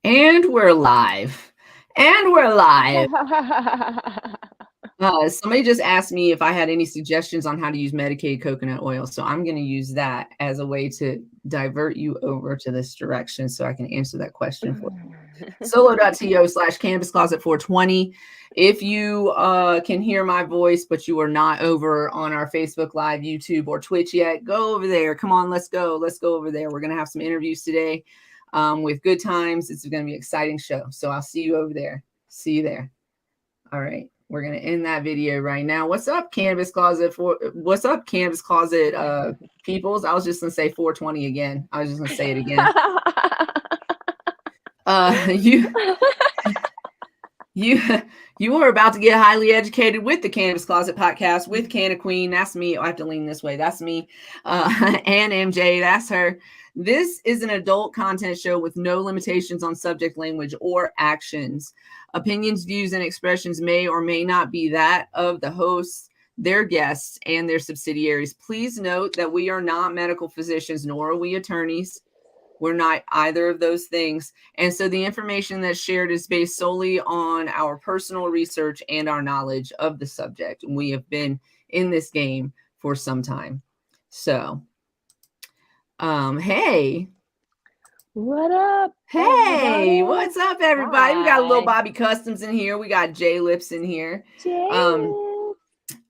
And we're live. And we're live. Somebody just asked me if I had any suggestions on how to use medicated coconut oil. So I'm going to use that as a way to divert you over to this direction so I can answer that question for you. Solo.to/cannabiscloset420. If you can hear my voice, but you are not over on our Facebook Live, YouTube, or Twitch yet, go over there. Come on, let's go. Let's go over there. We're going to have some interviews today with Güd Tymz. It's going to be an exciting show. So I'll see you over there. See you there. All right. We're going to end that video right now. What's up, Cannabis Closet? What's up, Cannabis Closet peoples? I was just going to say 420 again. I was just going to say it again. You are about to get highly educated with the Cannabis Closet podcast with CannaQueen. That's me. I have to lean this way. That's me. And MJ. That's her. This is an adult content show with no limitations on subject, language, or actions. Opinions, views, and expressions may or may not be that of the hosts, their guests, and their subsidiaries. Please note that we are not medical physicians, nor are we attorneys. We're not either of those things. And so the information that's shared is based solely on our personal research and our knowledge of the subject. We have been in this game for some time. So, hey. What up? Hey, everybody? What's up, everybody? Hi. We got a little Bobby Customs in here. We got J Lips in here.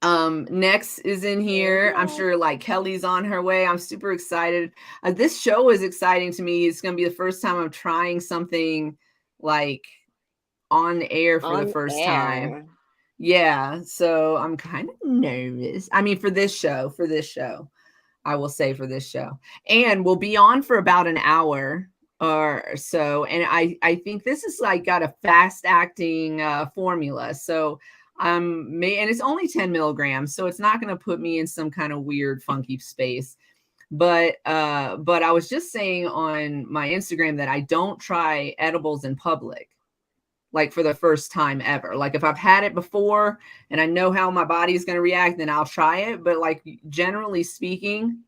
Next is in here. I'm sure like Kelly's on her way. I'm super excited. This show is exciting to me. It's going to be the first time I'm trying something like on air for the first time. Yeah. So I'm kind of nervous. I mean, for this show, I will say for this show, and we'll be on for about an hour or so. And I think this is like got a fast acting formula. So and it's only 10 milligrams, so it's not going to put me in some kind of weird, funky space. But I was just saying on my Instagram that I don't try edibles in public, like for the first time ever. Like if I've had it before and I know how my body is going to react, then I'll try it. But like generally speaking,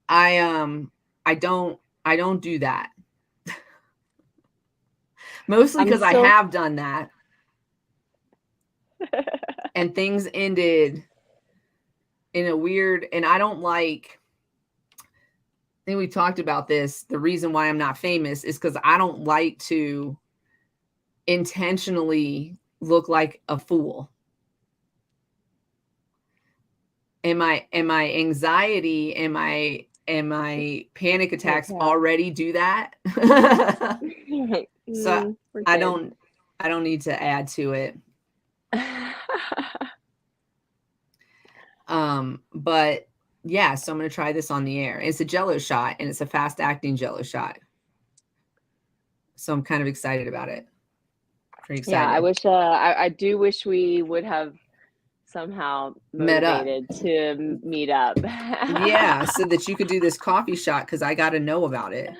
I don't do that. Mostly because I have done that. And things ended in a weird, and I don't like, I think we talked about this. The reason why I'm not famous is because I don't like to intentionally look like a fool. And my anxiety and my panic attacks already do that. So I don't need to add to it. But yeah, so I'm going to try this on the air. It's a Jello shot, and it's a fast acting Jello shot. So I'm kind of excited about it. Pretty excited. Yeah, I wish, I do wish we would have somehow motivated to meet up. Yeah, so that you could do this coffee shot, because I got to know about it.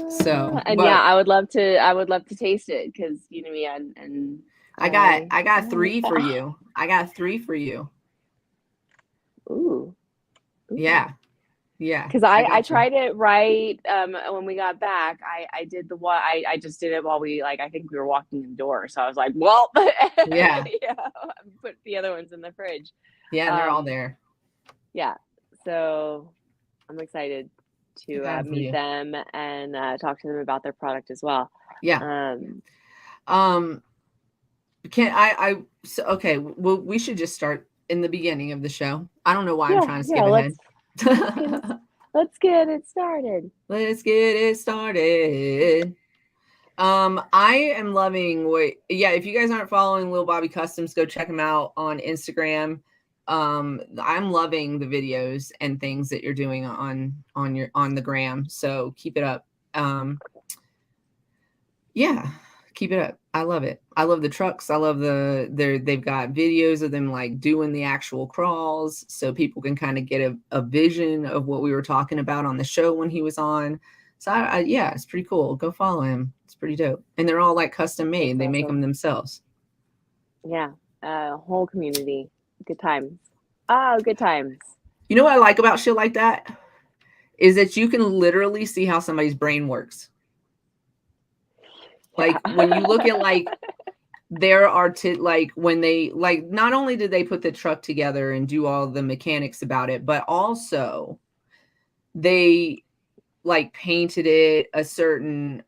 So, yeah, I would love to taste it, because you know me, and I got 3 for you. I got 3 for you. Ooh. Yeah. Because I tried it right when we got back. I did the one. I just did it while I think we were walking indoors. So I was like, well, yeah. Put the other ones in the fridge. Yeah, they're all there. Yeah. So I'm excited to meet them and talk to them about their product as well. Yeah. Okay, well, we should just start in the beginning of the show. I don't know why I'm trying to skip ahead. Let's get it started. I am loving if you guys aren't following Lil Bobby Customs, go check him out on Instagram. I'm loving the videos and things that you're doing on the gram. So keep it up. Keep it up. I love it. I love the trucks. I love they've got videos of them like doing the actual crawls, so people can kind of get a vision of what we were talking about on the show when he was on. So it's pretty cool. Go follow him. It's pretty dope. And they're all like custom made. They make them themselves. Yeah. Whole community. Good times. Oh, good times. You know what I like about shit like that is that you can literally see how somebody's brain works. Like when you look at like there are like when they like not only did they put the truck together and do all the mechanics about it, but also they like painted it a certain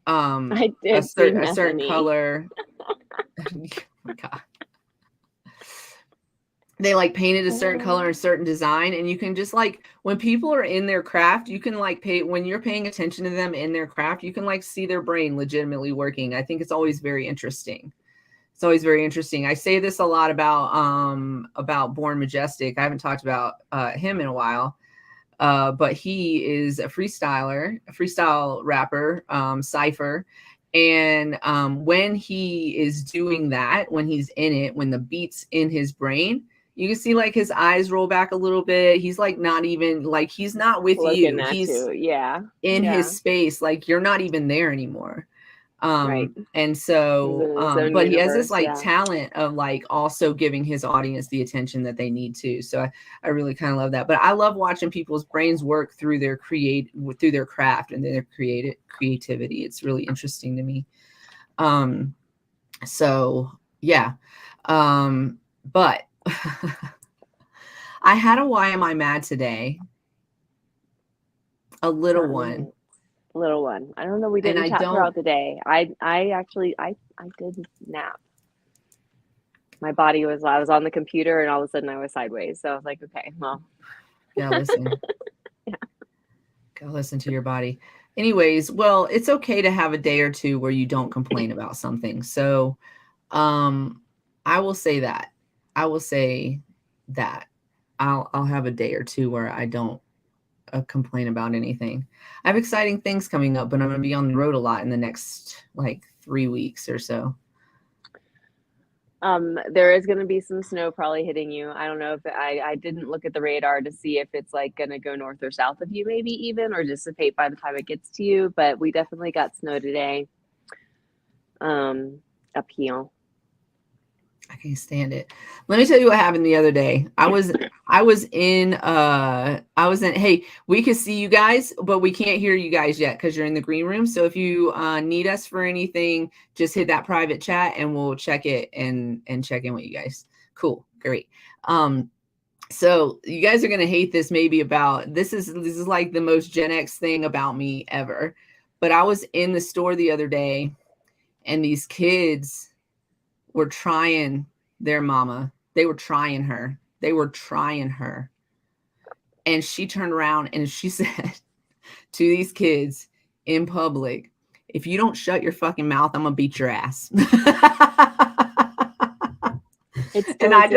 I did a certain color. Oh my God. They like painted a certain color and certain design, and you can just like when people are in their craft, you can like when you're paying attention to them in their craft, you can like see their brain legitimately working. I think it's always very interesting. It's always very interesting. I say this a lot about Born Majestic. I haven't talked about him in a while. But he is a freestyle rapper, cypher. And when he is doing that, when he's in it, when the beat's in his brain, you can see like his eyes roll back a little bit. He's like not even like he's not with you. He's in his space. Like you're not even there anymore. Right. And so but he has this like talent of like also giving his audience the attention that they need to. So I really kind of love that. But I love watching people's brains work through their through their craft and their creativity. It's really interesting to me. So yeah. But I had a why am I mad today? A little one. Little one. I don't know. We didn't chat throughout the day. I did nap. My body was, I was on the computer and all of a sudden I was sideways. So I was like, okay, well. Yeah, listen. Yeah. Gotta listen to your body. Anyways, well, it's okay to have a day or two where you don't complain about something. So I will say that. I will say that. I'll have a day or two where I don't complain about anything. I have exciting things coming up, but I'm going to be on the road a lot in the next like 3 weeks or so. There is going to be some snow probably hitting you. I don't know if I didn't look at the radar to see if it's like going to go north or south of you, maybe even, or dissipate by the time it gets to you. But we definitely got snow today. Up here. I can't stand it. Let me tell you what happened the other day. I was in, hey, we can see you guys, but we can't hear you guys yet because you're in the green room. So if you need us for anything, just hit that private chat and we'll check it and check in with you guys. Cool. Great. So you guys are going to hate this maybe about, this is like the most Gen X thing about me ever. But I was in the store the other day and these kids were trying their mama. They were trying her. And she turned around and she said to these kids in public, if you don't shut your fucking mouth, I'm gonna beat your ass. And I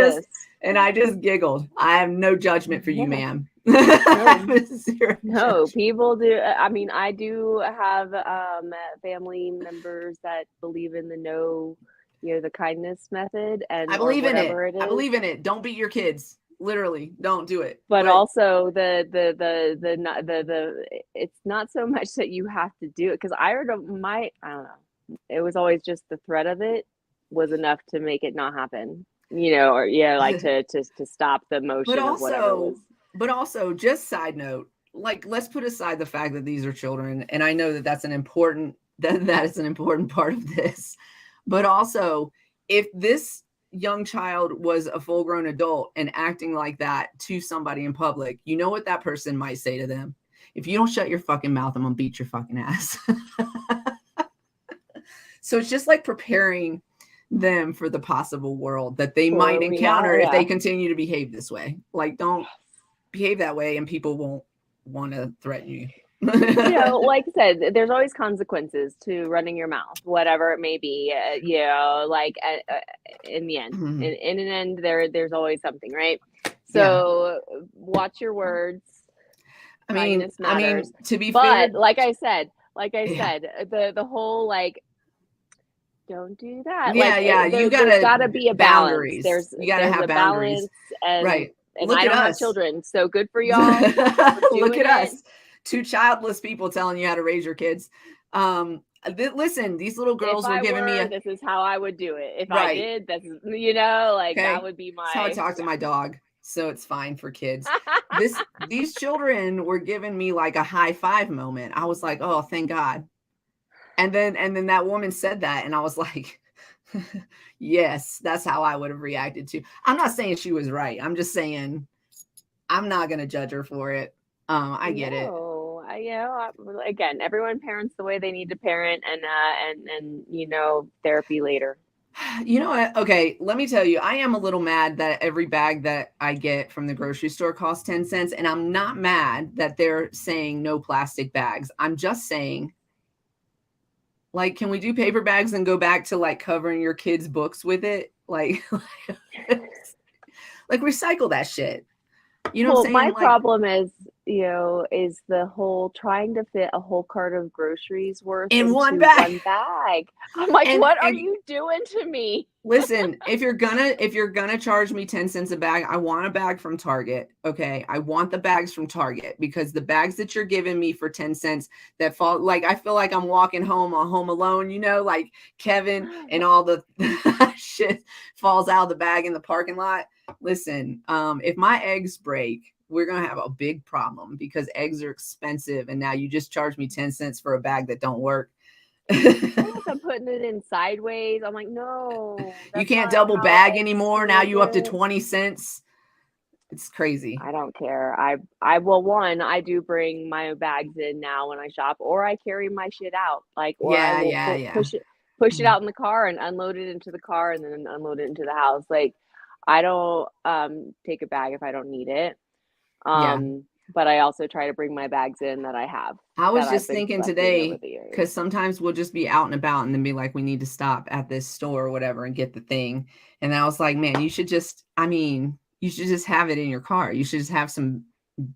just giggled. I have no judgment for you, ma'am. No, people do. I mean, I do have family members that believe in the kindness method, and I believe in it. I believe in it. Don't beat your kids. Literally, don't do it. But also the it's not so much that you have to do it, because I don't know. It was always just the threat of it was enough to make it not happen. Or like to stop the motion of whatever it was. But also, just side note, like let's put aside the fact that these are children, and I know that that's an important part of this. But also, if this young child was a full-grown adult and acting like that to somebody in public, you know what that person might say to them? If you don't shut your fucking mouth, I'm gonna beat your fucking ass. So it's just like preparing them for the possible world that they might encounter if they continue to behave this way. Like, don't behave that way and people won't want to threaten you. Like I said, there's always consequences to running your mouth, whatever it may be. Like in the end, in an end, there's always something, right? So watch your words. I mean, to be fair, like I said, the whole like, don't do that. There's gotta be a balance. You gotta have boundaries, and right. And I don't have children, so good for y'all. Look at us. Two childless people telling you how to raise your kids. Listen, these little girls were giving me this is how I would do it. If I did, that's that would be my. That's how I talk to my dog, so it's fine for kids. These children were giving me like a high five moment. I was like, oh, thank God. And then that woman said that, and I was like, yes, that's how I would have reacted to. I'm not saying she was right. I'm just saying I'm not going to judge her for it. I get it. Again, everyone parents the way they need to parent, and therapy later. You know what? Okay, let me tell you, I am a little mad that every bag that I get from the grocery store costs 10 cents. And I'm not mad that they're saying no plastic bags. I'm just saying, like, can we do paper bags and go back to like covering your kids' books with it? Like, like recycle that shit. You know what I'm saying? My Like, problem is the whole trying to fit a whole cart of groceries worth in into one bag. one bag. I'm like, And- what are and- you doing to me? Listen, if you're gonna charge me 10 cents a bag, I want a bag from Target. Okay. I want the bags from Target, because the bags that you're giving me for 10 cents that fall, like, I feel like I'm walking home on Home Alone, like Kevin and all the shit falls out of the bag in the parking lot. Listen, if my eggs break, we're gonna have a big problem, because eggs are expensive, and now you just charge me 10 cents for a bag that don't work. I'm putting it in sideways. I'm like, no, you can't double bag anymore. Now you up to 20 cents. It's crazy. I don't care. I do bring my bags in now when I shop, or I carry my shit out. Like, or I will push it out in the car and unload it into the car, and then unload it into the house. Like, I don't take a bag if I don't need it. But I also try to bring my bags in that I have. I was just thinking today, because sometimes we'll just be out and about and then be like, we need to stop at this store or whatever and get the thing. And I was like, man, you should just have it in your car. You should just have some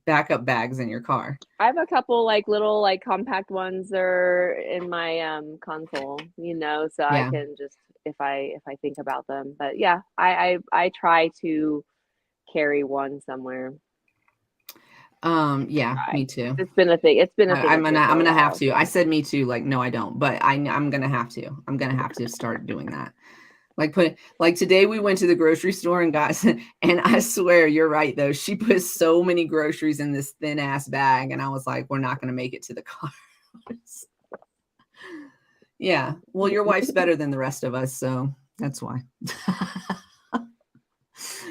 backup bags in your car. I have a couple like little like compact ones that are in my console, so I can just if I think about them. But yeah, I try to carry one somewhere. Me too. It's been a thing. I'm gonna have to. I said me too. Like, no, I don't. But I'm gonna have to. I'm gonna have to start doing that. Like today we went to the grocery store and got, and I swear you're right though. She put so many groceries in this thin ass bag, and I was like, we're not gonna make it to the car. Yeah. Well, your wife's better than the rest of us, so that's why.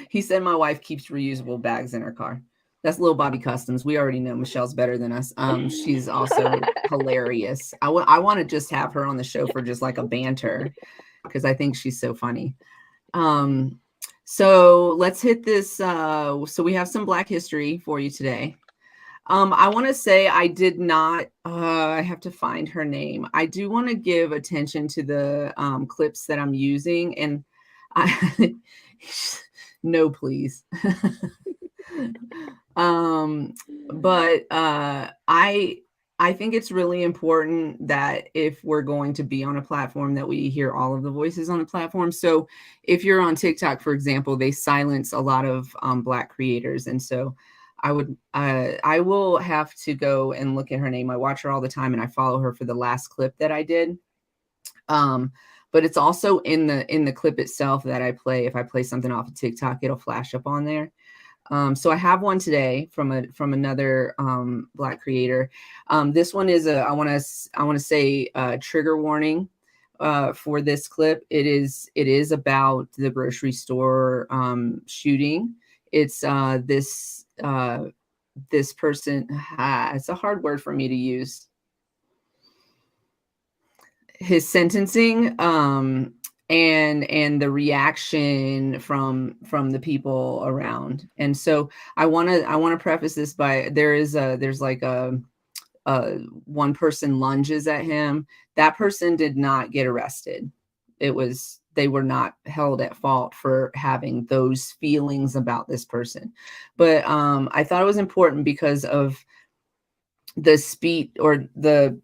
He said my wife keeps reusable bags in her car. That's Little Bobby Customs. We already know Michelle's better than us. She's also hilarious. I want to just have her on the show for just like a banter, because I think she's so funny. So let's hit this. So we have some Black history for you today. I want to say I did not, I have to find her name. I do want to give attention to the clips that I'm using, and no, please. But I think it's really important that if we're going to be on a platform, that we hear all of the voices on the platform. So if you're on TikTok, for example, they silence a lot of Black creators. And so I will have to go and look at her name. I watch her all the time, and I follow her for the last clip that I did. But it's also in the clip itself that I play. If I play something off of TikTok, it'll flash up on there. So I have one today from another Black creator. This one is I want to say trigger warning for this clip. It is about the grocery store shooting. It's this person. It's a hard word for me to use. His sentencing. And the reaction from the people around. And so I want to preface this by there's like a one person lunges at him. That person did not get arrested. They were not held at fault for having those feelings about this person. But I thought it was important because of the speech or the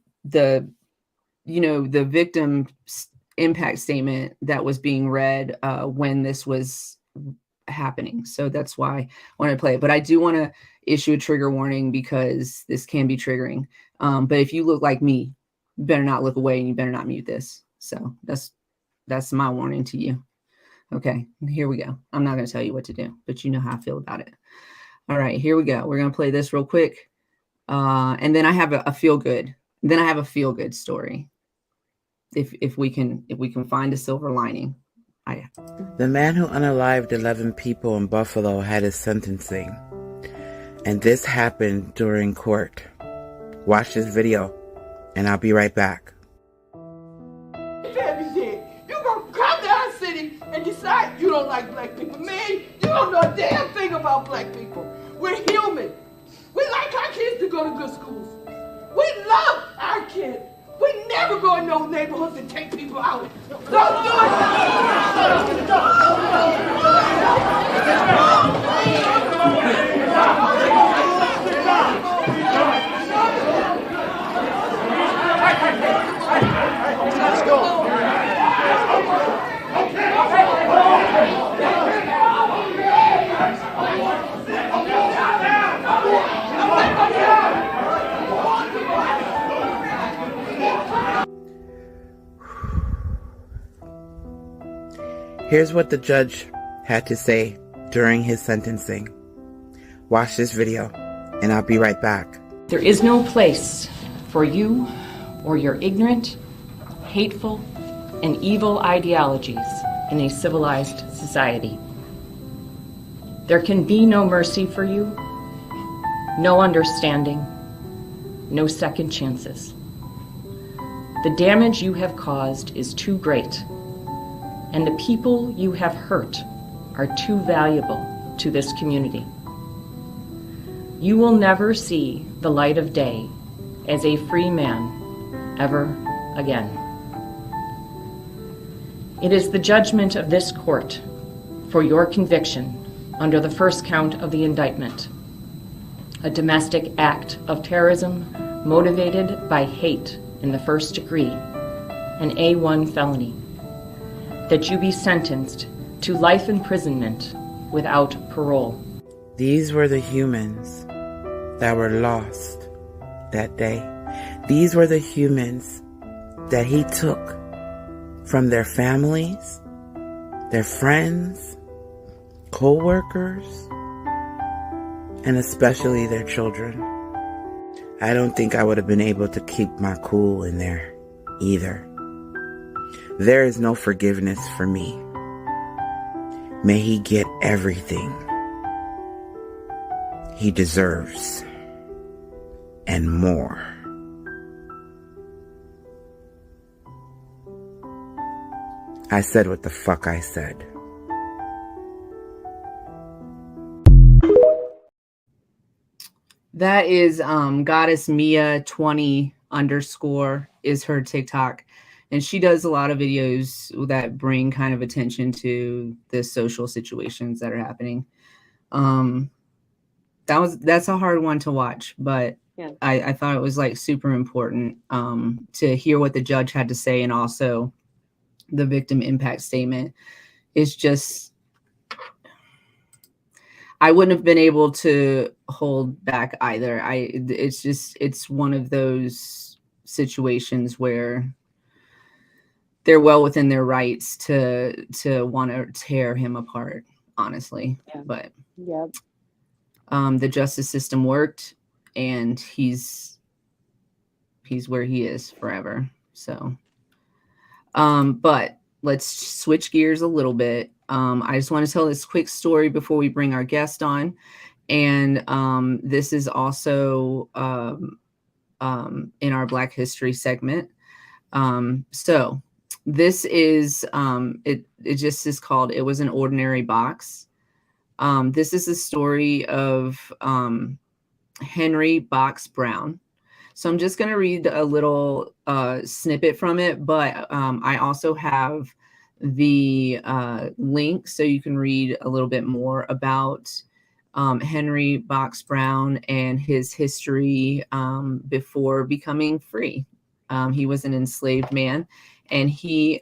victim impact statement that was being read when this was happening. So that's why I want to play it. But I do want to issue a trigger warning, because this can be triggering. But if you look like me, you better not look away, and you better not mute this. So that's my warning to you. Okay, here we go. I'm not going to tell you what to do, but you know how I feel about it. All right, here we go. We're going to play this real quick. And then I have a feel good. Then I have a feel good story. if we can find a silver lining. The man who unalived 11 people in Buffalo had his sentencing, and this happened during court. Watch this video, and I'll be right back. You gonna come to our city and decide you don't like black people. Man, you don't know a damn thing about black people. We're human. We like our kids to go to good schools. We love our kids. We never go in no neighborhoods and take people out. Don't do Let's go. Here's what the judge had to say during his sentencing. Watch this video, and I'll be right back. There is no place for you or your ignorant, hateful, and evil ideologies in a civilized society. There can be no mercy for you, no understanding, no second chances. The damage you have caused is too great, and the people you have hurt are too valuable to this community. You will never see the light of day as a free man ever again. It is the judgment of this court for your conviction under the first count of the indictment, a domestic act of terrorism motivated by hate in the first degree, an A1 felony, that you be sentenced to life imprisonment without parole. These were the humans that were lost that day. These were the humans that he took from their families, their friends, co-workers, and especially their children. I don't think I would have been able to keep my cool in there either. There is no forgiveness for me. May he get everything he deserves and more. I said what the fuck I said. That is Goddess Mia 20 _ is her TikTok. And she does a lot of videos that bring kind of attention to the social situations that are happening. That's a hard one to watch, but yeah. I thought it was like super important to hear what the judge had to say, and also the victim impact statement. Is just, I wouldn't have been able to hold back either. It's one of those situations where they're well within their rights to want to tear him apart, honestly. Yeah. But yep. The justice system worked, and he's where he is forever. So, but let's switch gears a little bit. I just want to tell this quick story before we bring our guest on. And this is also in our Black History segment. So this is, it just is called, It Was an Ordinary Box. This is the story of Henry Box Brown. So I'm just going to read a little snippet from it, but I also have the link so you can read a little bit more about Henry Box Brown and his history before becoming free. He was an enslaved man, and he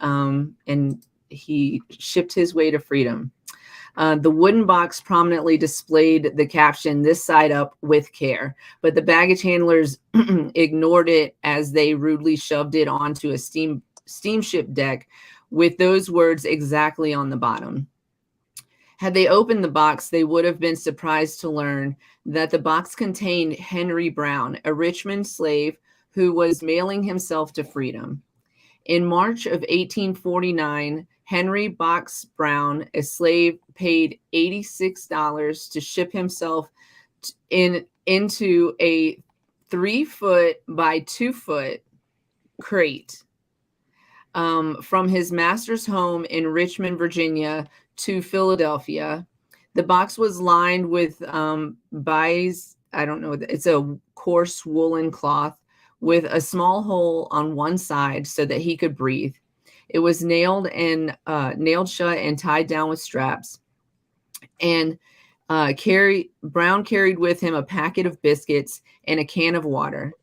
shipped his way to freedom. The wooden box prominently displayed the caption, "This side up with care," but the baggage handlers ignored it as they rudely shoved it onto a steamship deck with those words exactly on the bottom. Had they opened the box, they would have been surprised to learn that the box contained Henry Brown, a Richmond slave who was mailing himself to freedom. In March of 1849, Henry Box Brown, a slave, paid $86 to ship himself into a 3-foot by 2-foot crate from his master's home in Richmond, Virginia, to Philadelphia. The box was lined with baize. I don't know. It's a coarse woolen cloth with a small hole on one side so that he could breathe. It was nailed shut and tied down with straps. And Brown carried with him a packet of biscuits and a can of water.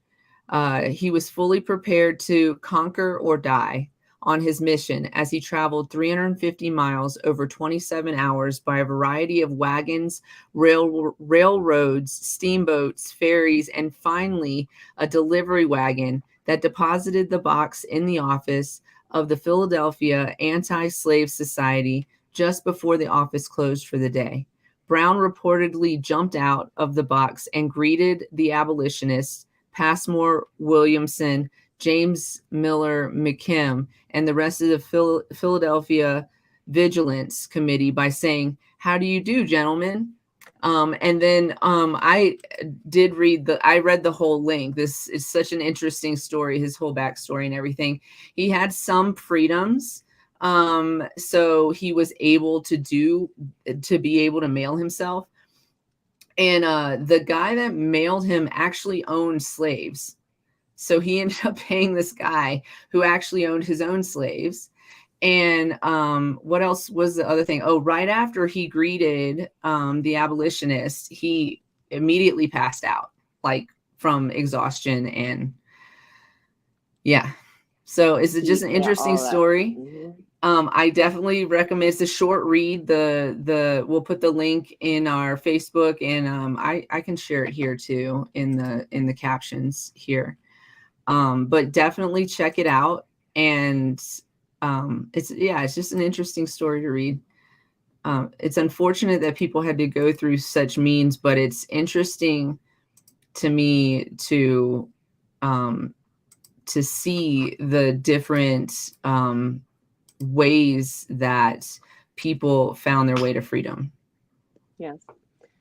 He was fully prepared to conquer or die on his mission as he traveled 350 miles over 27 hours by a variety of wagons, railroads, steamboats, ferries, and finally a delivery wagon that deposited the box in the office of the Philadelphia Anti-Slave Society just before the office closed for the day. Brown reportedly jumped out of the box and greeted the abolitionists, Passmore Williamson, James Miller McKim, and the rest of the Philadelphia Vigilance Committee by saying, "How do you do, gentlemen?" And then I read the whole link. This is such an interesting story, his whole backstory and everything. He had some freedoms. So he was able to be able to mail himself. And the guy that mailed him actually owned slaves. So he ended up paying this guy who actually owned his own slaves. And what else was the other thing? Oh, right after he greeted the abolitionists, he immediately passed out, like from exhaustion. And yeah, so it's just an interesting story. I definitely recommend. It's a short read. We'll put the link in our Facebook, and I can share it here too in the captions here. But definitely check it out. And it's just an interesting story to read. It's unfortunate that people had to go through such means, but it's interesting to me to see the different ways that people found their way to freedom. Yes.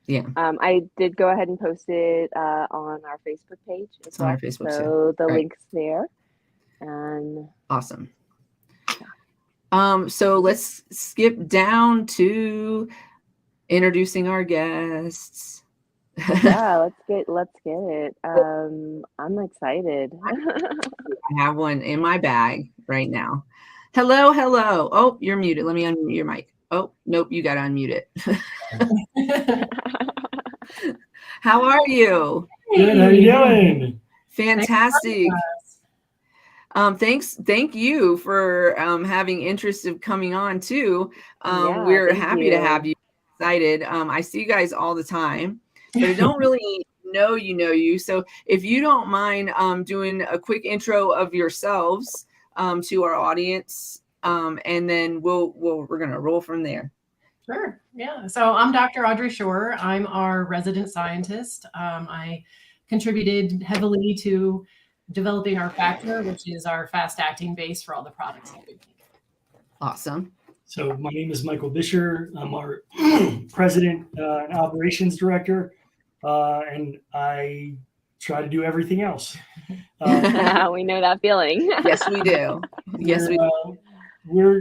Yeah. I did go ahead and post it on our Facebook page as well. On our Facebook, so the link's there. And awesome. So let's skip down to introducing our guests. Yeah, let's get it. I'm excited. I have one in my bag right now. Hello. Oh, you're muted. Let me unmute your mic. Oh, nope, you got to unmute it. How are you? Good. How you doing? Fantastic. Thank you for having interest of coming on too. We're happy to have you. Excited. I see you guys all the time, but I don't really know you. So if you don't mind doing a quick intro of yourselves to our audience, and then we're gonna roll from there. Sure. Yeah. So I'm Dr. Audrey Shore. I'm our resident scientist. I contributed heavily to developing our factor, which is our fast-acting base for all the products that we make. Awesome. So my name is Michael Bisher. I'm our president and operations director, and I try to do everything else. We know that feeling. Yes, we do. Yes, we do. We're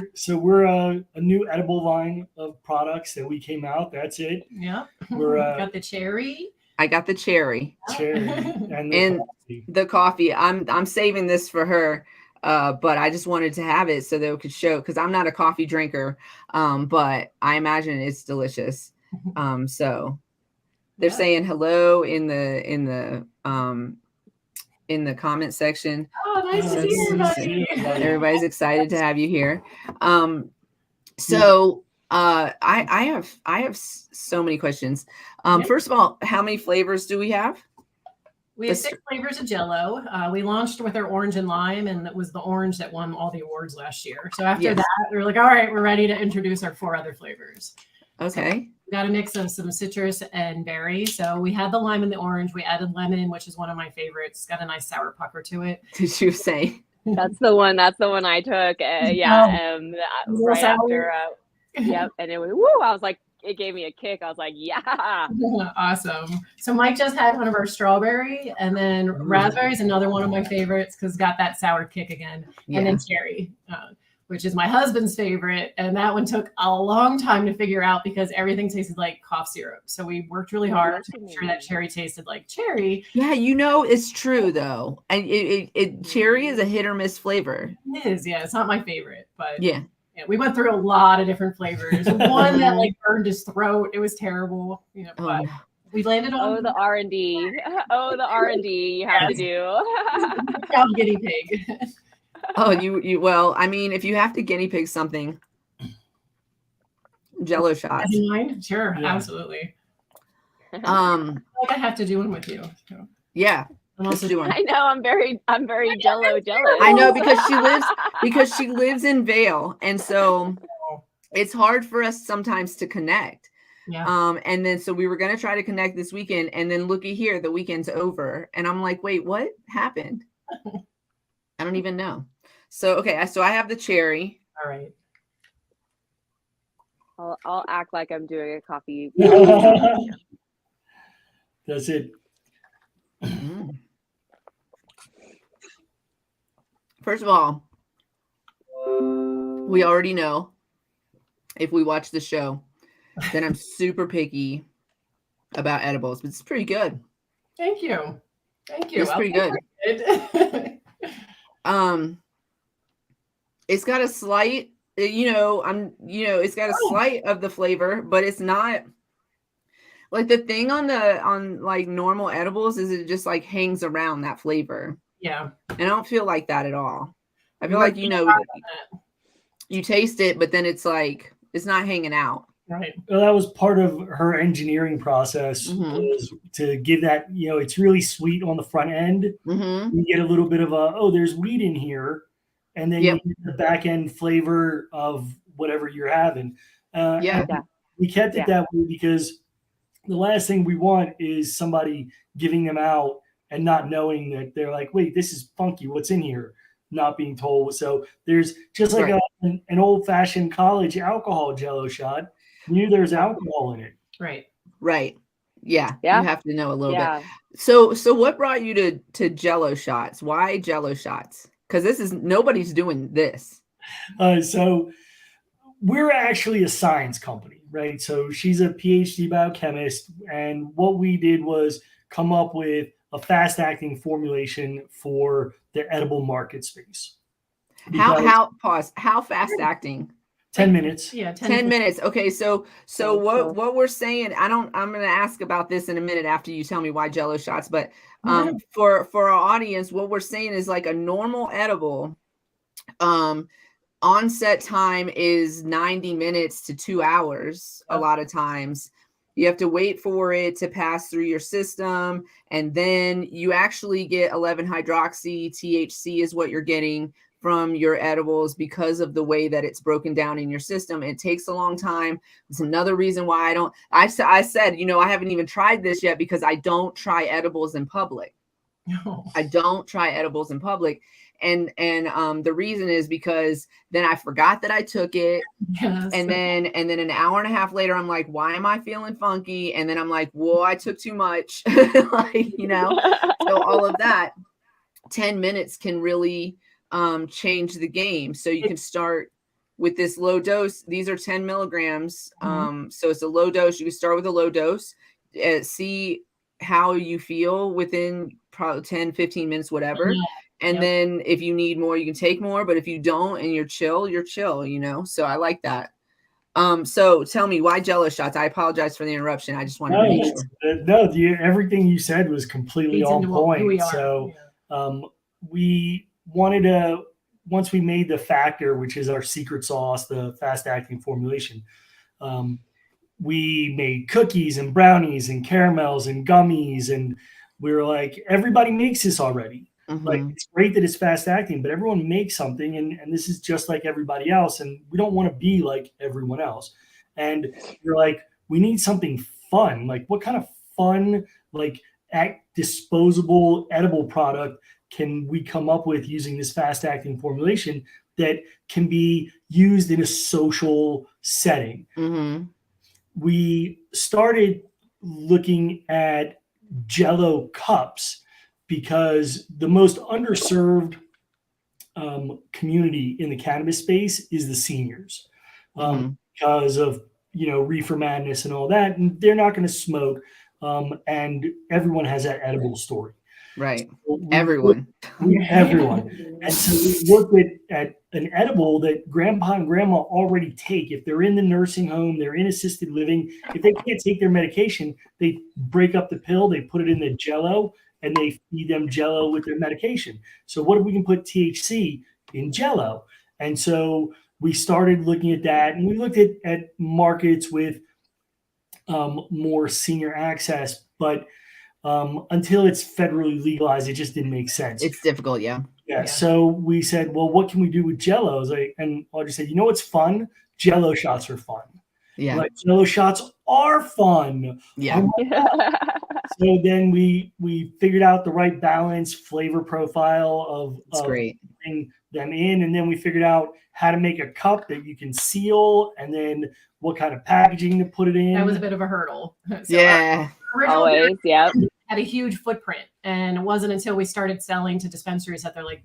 a new edible line of products that we came out. That's it. Yeah. We're got the cherry. I got the cherry. And the coffee. I'm saving this for her, but I just wanted to have it so that it could show, because I'm not a coffee drinker, but I imagine it's delicious. So they're saying hello in the comment section. Oh, nice to see everybody. Everybody's excited to have you here. So I have so many questions. First of all, how many flavors do we have? We have 6 flavors of Jell-O. We launched with our orange and lime, and it was the orange that won all the awards last year. So after that, we were like, all right, we're ready to introduce our 4 other flavors. Okay. So we got a mix of some citrus and berry. So we had the lime and the orange. We added lemon, which is one of my favorites. It's got a nice sour pucker to it. Did you say? That's the one I took. Right after. Yep. And it was, woo, I was like, it gave me a kick. I was like, yeah. Awesome. So Mike just had one of our strawberry, and then raspberry is another one of my favorites because got that sour kick again. Yeah. And then cherry, which is my husband's favorite. And that one took a long time to figure out because everything tasted like cough syrup. So we worked really hard to make sure that cherry tasted like cherry. Yeah, it's true though. And cherry is a hit or miss flavor. It is, yeah. It's not my favorite, but yeah, we went through a lot of different flavors. One that like burned his throat. It was terrible. But we landed on the R&D. Oh, the R&D you have to do. Good job, guinea pig. you well, I mean, if you have to guinea pig something, Jello shots. In mind? Sure, absolutely. I have to do one with you. So. Yeah. I'm also doing. I know. I'm very Jello jealous. I know because she lives in Vail, and so it's hard for us sometimes to connect. Yeah. And then so we were gonna try to connect this weekend, and then looky here, the weekend's over, and I'm like, wait, what happened? I don't even know. So okay, so I have the cherry. All right. I'll act like I'm doing a coffee. That's it. First of all, we already know if we watch the show, then I'm super picky about edibles, but it's pretty good. Thank you. It's pretty good. It's got a slight, it's got a slight of the flavor, but it's not like the thing on like normal edibles is it just like hangs around that flavor. Yeah. And I don't feel like that at all. I feel like, you taste it, but then it's like, it's not hanging out. Right. Well, that was part of her engineering process was to give that, it's really sweet on the front end. You get a little bit of there's weed in here. And then you get the back end flavor of whatever you're having. We kept it that way because the last thing we want is somebody giving them out and not knowing that they're like, wait, this is funky. What's in here? Not being told. So there's just like an old fashioned college alcohol Jello shot. You knew there's alcohol in it. Right. Yeah. You have to know a little bit. So what brought you to Jello shots? Why Jello shots? Because nobody's doing this. So we're actually a science company, right? So she's a PhD biochemist. And what we did was come up with a fast acting formulation for the edible market space. How fast acting? 10 minutes. Yeah, 10 minutes. Okay, so what we're saying, I'm going to ask about this in a minute after you tell me why Jello shots, but for our audience, what we're saying is like a normal edible onset time is 90 minutes to 2 hours. A lot of times you have to wait for it to pass through your system, and then you actually get 11-hydroxy THC is what you're getting from your edibles because of the way that it's broken down in your system. It takes a long time. It's another reason why I said, I haven't even tried this yet because I don't try edibles in public. I don't try edibles in public. And the reason is because then I forgot that I took it. Yes. And then an hour and a half later, I'm like, why am I feeling funky? And then I'm like, whoa, I took too much. So all of that 10 minutes can really change the game. So you can start with this low dose. These are 10 milligrams. So it's a low dose. You can start with a low dose, see how you feel within probably 10, 15 minutes, whatever. And then if you need more, you can take more. But if you don't and you're chill, So I like that. So tell me, why Jello shots? I apologize for the interruption. I just wanted to make sure. Everything you said was completely on point. So we wanted to, once we made the Factor, which is our secret sauce, the fast acting formulation, we made cookies and brownies and caramels and gummies. And we were like, everybody makes this already. Like, it's great that it's fast acting, but everyone makes something, and this is just like everybody else, and we don't want to be like everyone else. And you're like, we need something fun. Like, what kind of fun, like, disposable edible product can we come up with using this fast-acting formulation that can be used in a social setting? We started looking at Jell-O cups because the most underserved community in the cannabis space is the seniors, because of reefer madness and all that, and they're not going to smoke, and everyone has that edible story. Right. So everyone. And so we looked at an edible that grandpa and grandma already take. If they're in the nursing home, they're in assisted living, if they can't take their medication, they break up the pill, they put it in the Jell-O, and they feed them Jell-O with their medication. So what if we can put THC in Jell-O? And so we started looking at that, and we looked at markets with more senior access, but until it's federally legalized, it just didn't make sense. It's difficult, yeah. So we said, well, what can we do with Jell-O? And Audrey said, what's fun? Jell-O shots are fun. Yeah. Like, Jell-O shots are fun. Yeah. So then we figured out the right balance, flavor profile of great. Putting them in, and then we figured out how to make a cup that you can seal, and then what kind of packaging to put it in. That was a bit of a hurdle. So yeah. Always, yeah. Had a huge footprint, and it wasn't until we started selling to dispensaries that they're like,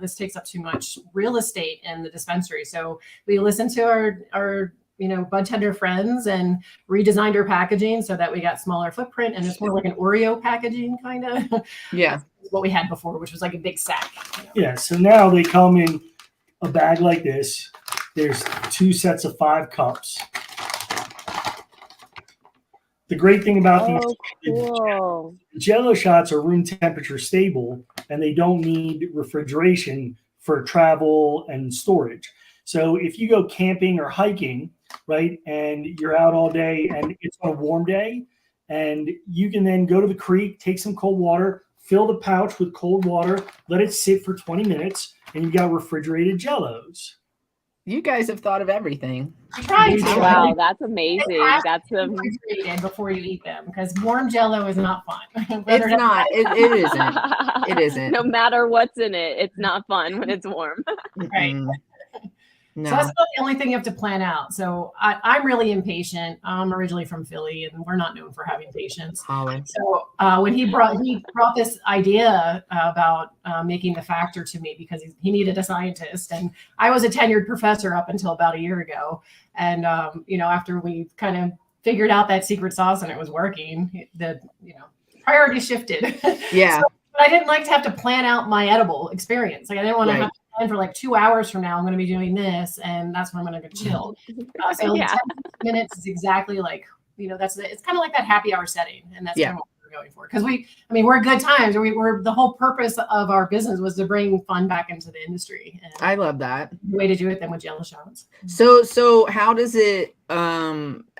this takes up too much real estate in the dispensary. So we listened to our bud tender friends and redesigned our packaging so that we got smaller footprint, and it's more like an Oreo packaging kind of. Yeah. What we had before, which was like a big sack. Yeah. So now they come in a bag like this. There's 2 sets of 5 cups. The great thing about cool. the Jell-O shots are room temperature stable, and they don't need refrigeration for travel and storage. So if you go camping or hiking, right, and you're out all day and it's on a warm day, and you can then go to the creek, take some cold water, fill the pouch with cold water, let it sit for 20 minutes, and you've got refrigerated Jell-Os. You guys have thought of everything. Wow, that's amazing. That's refrigerated before you eat them, because warm Jell-O is not fun. It's not. It isn't. It isn't. No matter what's in it, it's not fun when it's warm. Right. No. So that's not the only thing you have to plan out. So I'm really impatient. I'm originally from Philly, and we're not known for having patience. Holland. So when he brought this idea about making the factor to me, because he needed a scientist, and I was a tenured professor up until about a year ago. And after we kind of figured out that secret sauce and it was working, the priorities shifted. Yeah. But I didn't like to have to plan out my edible experience. Like I didn't want to have to plan for like 2 hours from now, I'm going to be doing this, and that's when I'm going to go chill. So 10 minutes is exactly like, it's kind of like that happy hour setting. And that's kind of what we're going for. Because we're good times. We're the whole purpose of our business was to bring fun back into the industry. And I love that. The way to do it then with Jell-O shots. So how does it,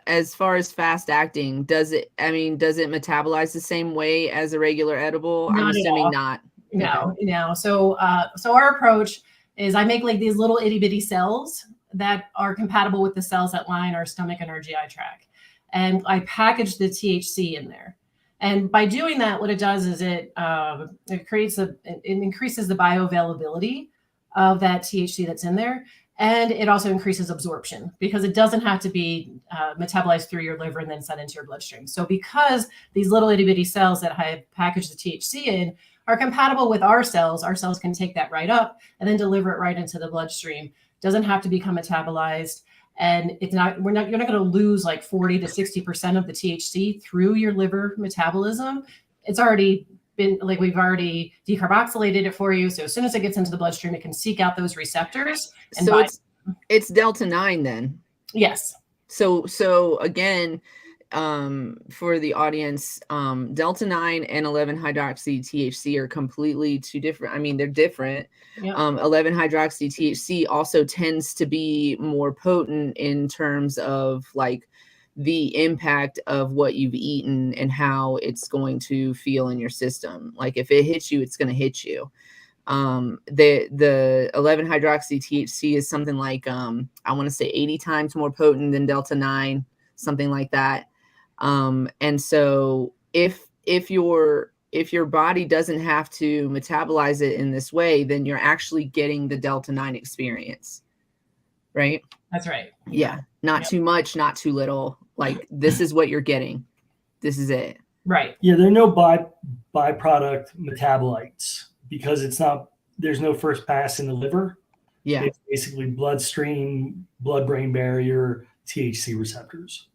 as far as fast acting, does it metabolize the same way as a regular edible? I'm assuming not. No. So our approach is I make like these little itty bitty cells that are compatible with the cells that line our stomach and our GI tract. And I package the THC in there. And by doing that, what it does is it increases the bioavailability of that THC that's in there. And it also increases absorption because it doesn't have to be metabolized through your liver and then sent into your bloodstream. So because these little itty bitty cells that I have packaged the THC in are compatible with our cells can take that right up and then deliver it right into the bloodstream. Doesn't have to become metabolized. And you're not going to lose like 40 to 60% of the THC through your liver metabolism. It's already been like, we've already decarboxylated it for you. So as soon as it gets into the bloodstream, it can seek out those receptors. And so it's Delta 9 then. Yes. So again, for the audience, Delta 9 and 11-hydroxy THC are completely two different. I mean, they're different. Yep. 11-hydroxy THC also tends to be more potent in terms of like the impact of what you've eaten and how it's going to feel in your system. Like if it hits you, it's going to hit you. The 11-hydroxy THC is something like, I want to say 80 times more potent than Delta 9, something like that. And so if you're if your body doesn't have to metabolize it in this way, then you're actually getting the Delta 9 experience. Right? That's right. Yeah. Not too much, not too little. Like, this is what you're getting. This is it. Right. Yeah, there are no byproduct metabolites because there's no first pass in the liver. Yeah. It's basically bloodstream, blood-brain barrier, THC receptors.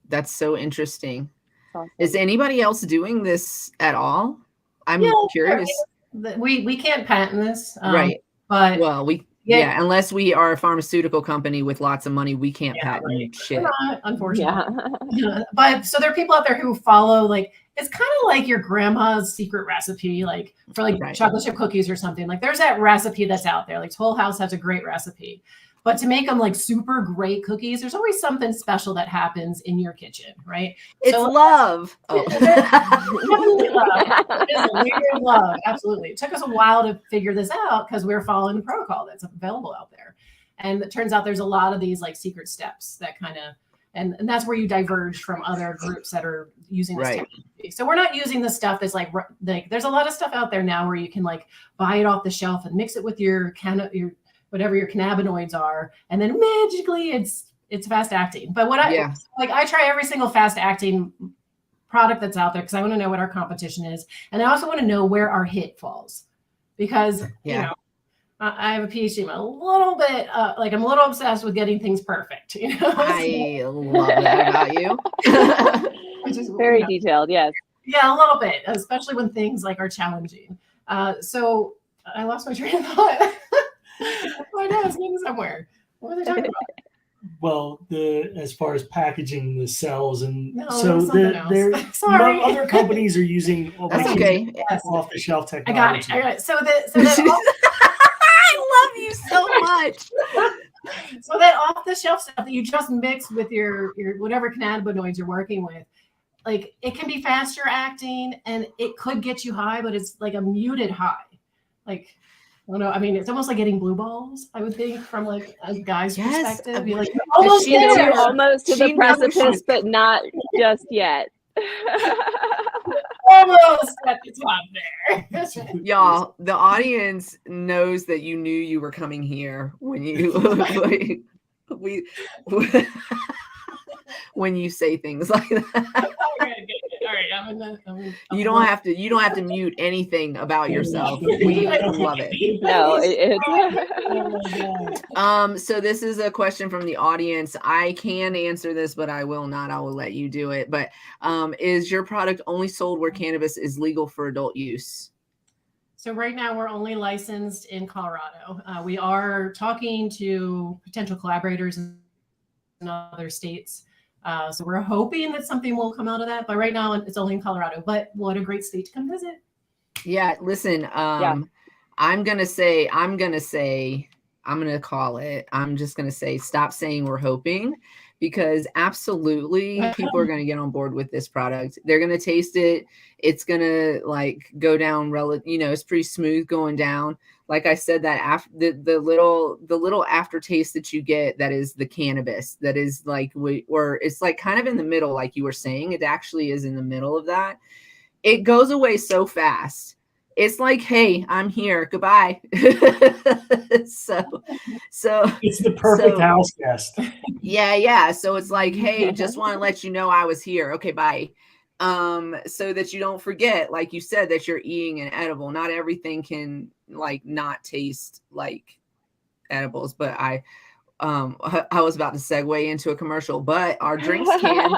That's so interesting. Awesome. Is anybody else doing this at all? I'm curious. We can't patent this. Right. But well, unless we are a pharmaceutical company with lots of money, we can't patent shit. Unfortunately. Yeah. But so there are people out there who follow, like, it's kind of like your grandma's secret recipe, like for like chocolate chip cookies or something. Like there's that recipe that's out there. Like Toll House has a great recipe. But to make them like super great cookies, there's always something special that happens in your kitchen, right? It's love. Definitely love. It is a weird love. Absolutely. It took us a while to figure this out because we were following the protocol that's available out there. And it turns out there's a lot of these like secret steps that kind of, and that's where you diverge from other groups that are using this technology. So we're not using the stuff that's like there's a lot of stuff out there now where you can like buy it off the shelf and mix it with your whatever your cannabinoids are, and then magically it's fast acting. But what I try every single fast acting product that's out there because I want to know what our competition is, and I also want to know where our hit falls, because you know I have a PhD. I'm a little bit like I'm a little obsessed with getting things perfect. You know, I love that about you. Which is very detailed. Yes. Yeah, a little bit, especially when things like are challenging. So I lost my train of thought. I know, it's getting somewhere. What are they talking about? Well, as far as packaging the cells, and other companies are using off the shelf technology. I got it. So that I love you so much. So that off the shelf stuff that you just mix with your whatever cannabinoids you're working with, like it can be faster acting and it could get you high, but it's like a muted high. Like, I don't know. I mean, it's almost like getting blue balls, I would think, from like a guy's perspective. You're like, almost to the precipice, but not just yet. Almost at the top there. Y'all, the audience knows that you knew you were coming here when you when you say things like that. All right, you don't have to mute anything about yourself. We love it. No, so this is a question from the audience. I can answer this, but I will not. I will let you do it. But is your product only sold where cannabis is legal for adult use? So right now we're only licensed in Colorado. We are talking to potential collaborators in other states. So we're hoping that something will come out of that. But right now it's only in Colorado. But what a great state to come visit. Yeah, listen, I'm going to call it. I'm just going to say, stop saying we're hoping, because absolutely people are going to get on board with this product. They're going to taste it. It's going to like go down it's pretty smooth going down. Like I said, that the little aftertaste that you get, that is the cannabis, that is like, or it's like kind of in the middle, like you were saying, it actually is in the middle of that. It goes away so fast. It's like, hey, I'm here. Goodbye. so it's the perfect house guest. Yeah. So it's like, hey, just want to let you know I was here. Okay, bye. So that you don't forget, like you said, that you're eating an edible. Not everything can like not taste like edibles, but I was about to segue into a commercial, but our drinks can.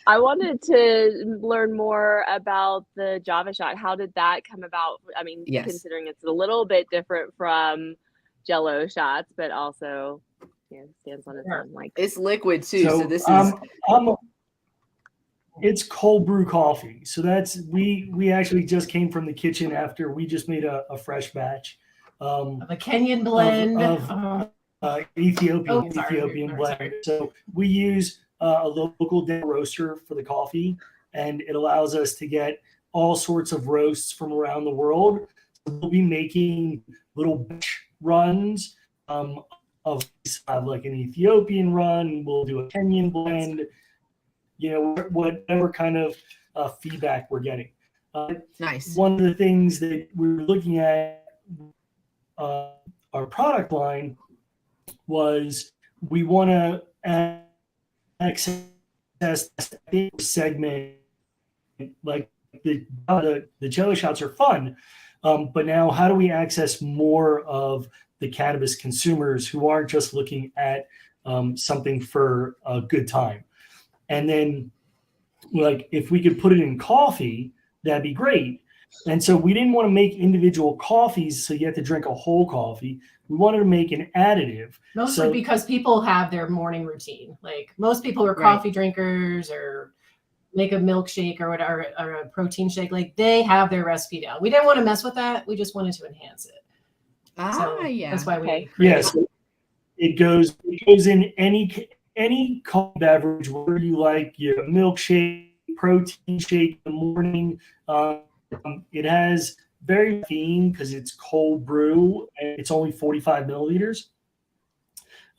I wanted to learn more about the Java shot. How did that come about? I mean, considering it's a little bit different from Jello shots, but also stands on its own. Like, it's liquid too. So this is. It's cold brew coffee. So that's we actually just came from the kitchen after we just made a fresh batch. Of a Kenyan blend of Ethiopian blend. So we use a local roaster for the coffee, and it allows us to get all sorts of roasts from around the world. So we'll be making little batch runs of like an Ethiopian run. We'll do a Kenyan blend. whatever kind of feedback we're getting. Nice. One of the things that we're looking at our product line was we want to access this segment, like the jello shots are fun, but now how do we access more of the cannabis consumers who aren't just looking at something for a good time? And then, like, if we could put it in coffee, that'd be great. And so we didn't want to make individual coffees, so you have to drink a whole coffee. We wanted to make an additive. Mostly because people have their morning routine. Like most people are coffee drinkers or make a milkshake or whatever, or a protein shake. Like they have their recipe down. We didn't want to mess with that. We just wanted to enhance it. That's why we Yes. It goes in any coffee beverage, where you like your milkshake, protein shake in the morning. It has very caffeine because it's cold brew and it's only 45 milliliters.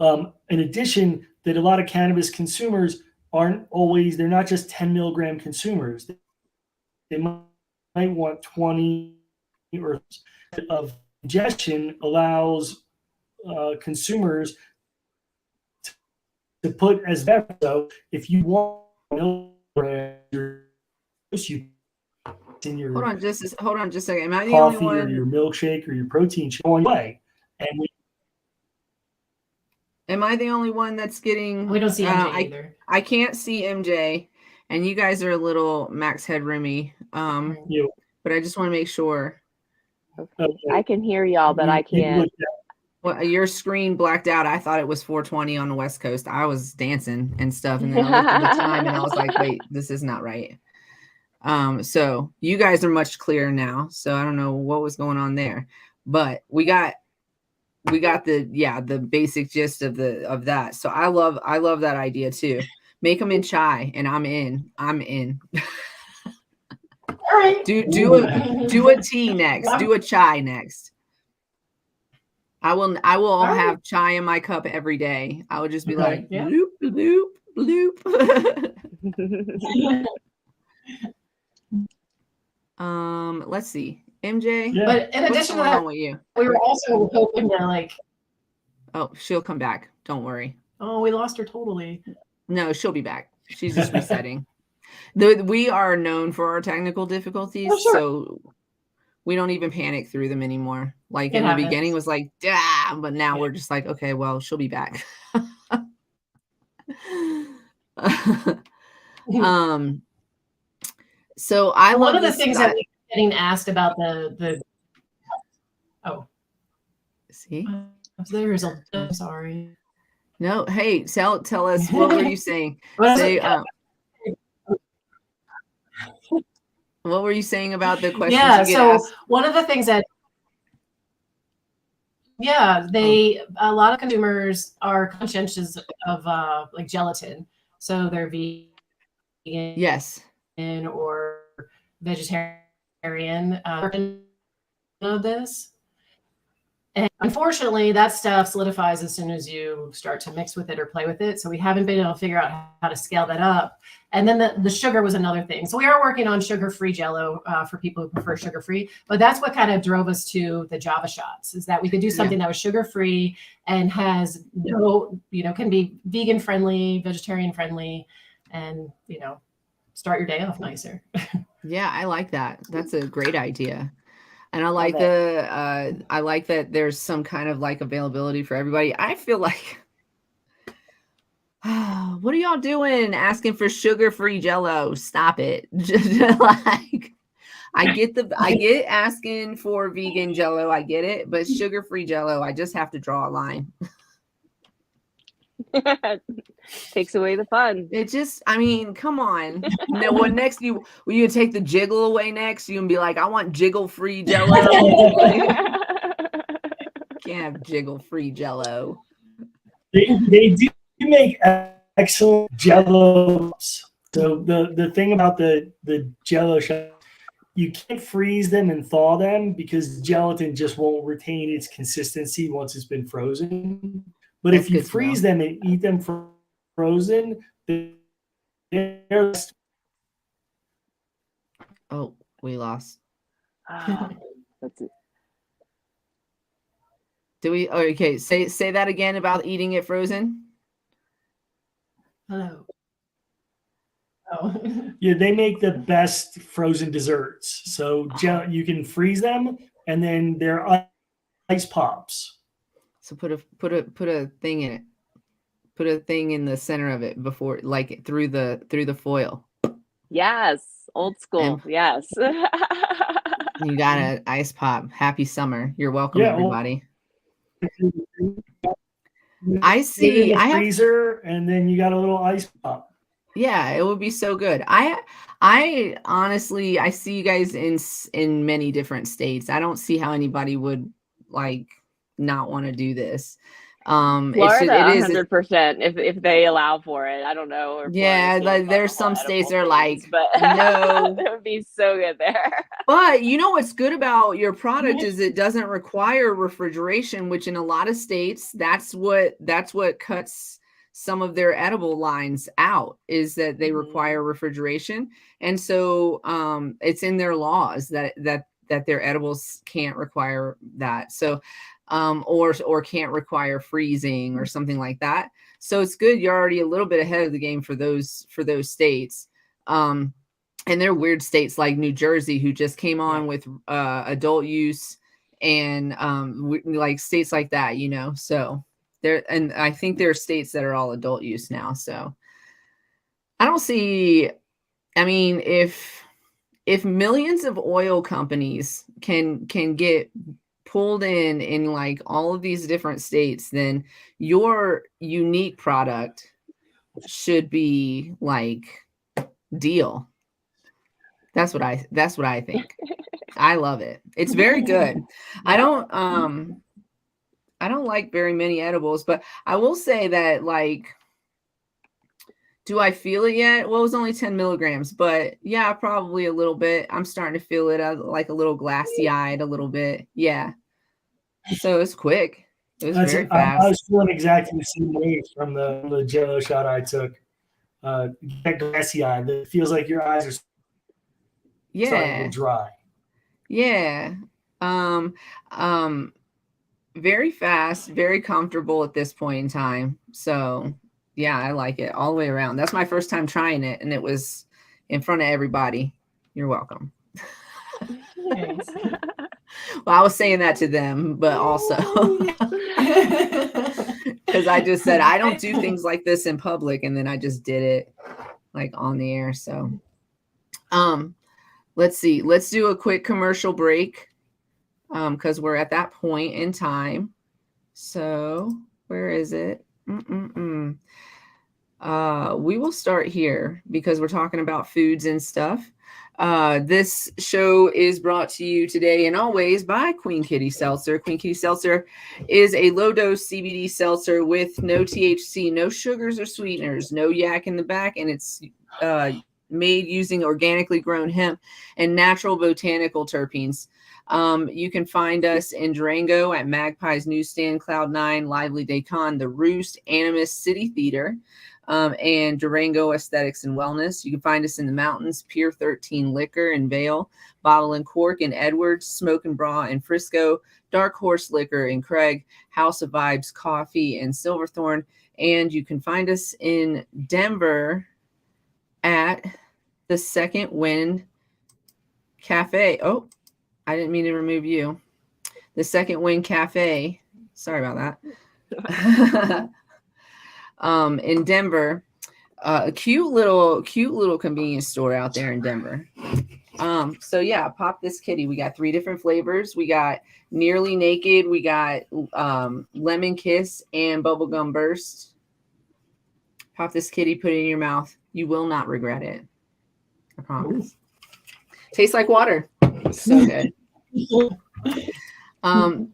In addition, that a lot of cannabis consumers they're not just 10 milligram consumers. They might want 20 or of ingestion allows consumers to put as beverage. So if you want in your hold on just a second. Am I the coffee only one? Or your milkshake or your protein shake going away? And am I the only one that's getting? We don't see MJ either. I can't see MJ, and you guys are a little max headroomy. But I just want to make sure. Okay. I can hear y'all, but I can't. Well, your screen blacked out. I thought it was 4:20 on the West Coast. I was dancing and stuff, and then I looked at the time, and I was like, "Wait, this is not right." So you guys are much clearer now. So I don't know what was going on there, but we got the basic gist of that. So I love that idea too. Make them in chai, and I'm in. All right. Do a tea next. Do a chai next. I will have chai in my cup every day. I would just be like, bloop, bloop, bloop. Let's see. MJ. Yeah. But in addition to that, with you? we were also hoping to like. Oh, she'll come back. Don't worry. Oh, we lost her totally. No, she'll be back. She's just resetting. We are known for our technical difficulties, so we don't even panic through them anymore. Like in the beginning was like, but now we're just like, okay, well, she'll be back. So I love one of the things that we're getting asked about the see there's a I'm sorry. No, hey, tell us, what were you saying? What were you saying about the questions? Yeah, you get so asked? One of the things that a lot of consumers are conscientious of like gelatin, so they're vegan, yes, or vegetarian of this. And unfortunately, that stuff solidifies as soon as you start to mix with it or play with it. So we haven't been able to figure out how to scale that up. And then the sugar was another thing. So we are working on sugar-free Jello for people who prefer sugar-free. But that's what kind of drove us to the Java shots, is that we could do something that was sugar-free and has can be vegan-friendly, vegetarian-friendly, and, start your day off nicer. Yeah, I like that. That's a great idea. And I like I like that there's some kind of like availability for everybody. I feel like, what are y'all doing asking for sugar-free Jello? Stop it. Like, I get asking for vegan Jello. I get it, but sugar-free Jello, I just have to draw a line. Takes away the fun. It just, I mean, come on. No, what next? Will you take the jiggle away next? You can be like, I want jiggle-free Jello. Can't have jiggle-free Jello. They do make excellent Jellos. So the thing about the Jello shot, you can't freeze them and thaw them because gelatin just won't retain its consistency once it's been frozen. But if you freeze them and eat them frozen, they Oh, we lost. That's it. Do we? Oh, okay. Say that again about eating it frozen. Hello. Oh. Yeah, they make the best frozen desserts. So you can freeze them, and then they're ice pops. So put a thing in it. Put a thing in the center of it before, like through the foil. Yes, old school. Yes. You got an ice pop. Happy summer. You're welcome, everybody. I see. I have freezer, and then you got a little ice pop. Yeah, it would be so good. I honestly, I see you guys in many different states. I don't see how anybody would like not want to do this. Florida, 100%. If they allow for it, I don't know. Yeah, like there's some states that are like, but no, that would be so good there. But you know what's good about your product is it doesn't require refrigeration, which in a lot of states, that's what cuts some of their edible lines out, is that they require refrigeration. And so it's in their laws that their edibles can't require that. So or can't require freezing or something like that. So it's good. You're already a little bit ahead of the game for those states. And there are weird states like New Jersey who just came on with adult use, and like states like that, you know. So there, and I think there are states that are all adult use now. So I don't see. I mean, if millions of oil companies can get pulled in like all of these different states, then your unique product should be like deal. That's what I think. I love it. It's very good. I don't like very many edibles, but I will say that, like, do I feel it yet? Well, it was only 10 milligrams, but yeah, probably a little bit. I'm starting to feel it, like a little glassy-eyed a little bit. Yeah. So it's quick. It was very fast. I was feeling exactly the same way from the Jello shot I took. That glassy eye. It feels like your eyes are starting to dry. Yeah. Very fast, very comfortable at this point in time. So yeah, I like it all the way around. That's my first time trying it, and it was in front of everybody. You're welcome. Thanks. Well, I was saying that to them, but also because I just said I don't do things like this in public, and then I just did it like on the air. So let's see. Let's do a quick commercial break because we're at that point in time. So where is it? We will start here because we're talking about foods and stuff. This show is brought to you today and always by Queen Kitty Seltzer. Queen Kitty Seltzer is a low-dose CBD seltzer with no THC, no sugars or sweeteners, no yak in the back, and it's made using organically grown hemp and natural botanical terpenes. You can find us in Durango at Magpie's Newsstand, Cloud9, Lively Daycon, The Roost, Animus City Theater, and Durango Aesthetics and Wellness. You can find us in the mountains, Pier 13 Liquor in Vail, Bottle and Cork in Edwards, Smoke and Bra in Frisco, Dark Horse Liquor in Craig, House of Vibes Coffee in Silverthorne, and you can find us in Denver at the Second Wind Cafe. Oh, I didn't mean to remove you. The Second Wind Cafe. Sorry about that. In Denver, a cute little convenience store out there in Denver. So yeah, pop this kitty. We got 3 different flavors. We got Nearly Naked, we got Lemon Kiss, and Bubblegum Burst. Pop this kitty, put it in your mouth. You will not regret it. I promise. Tastes like water. So good.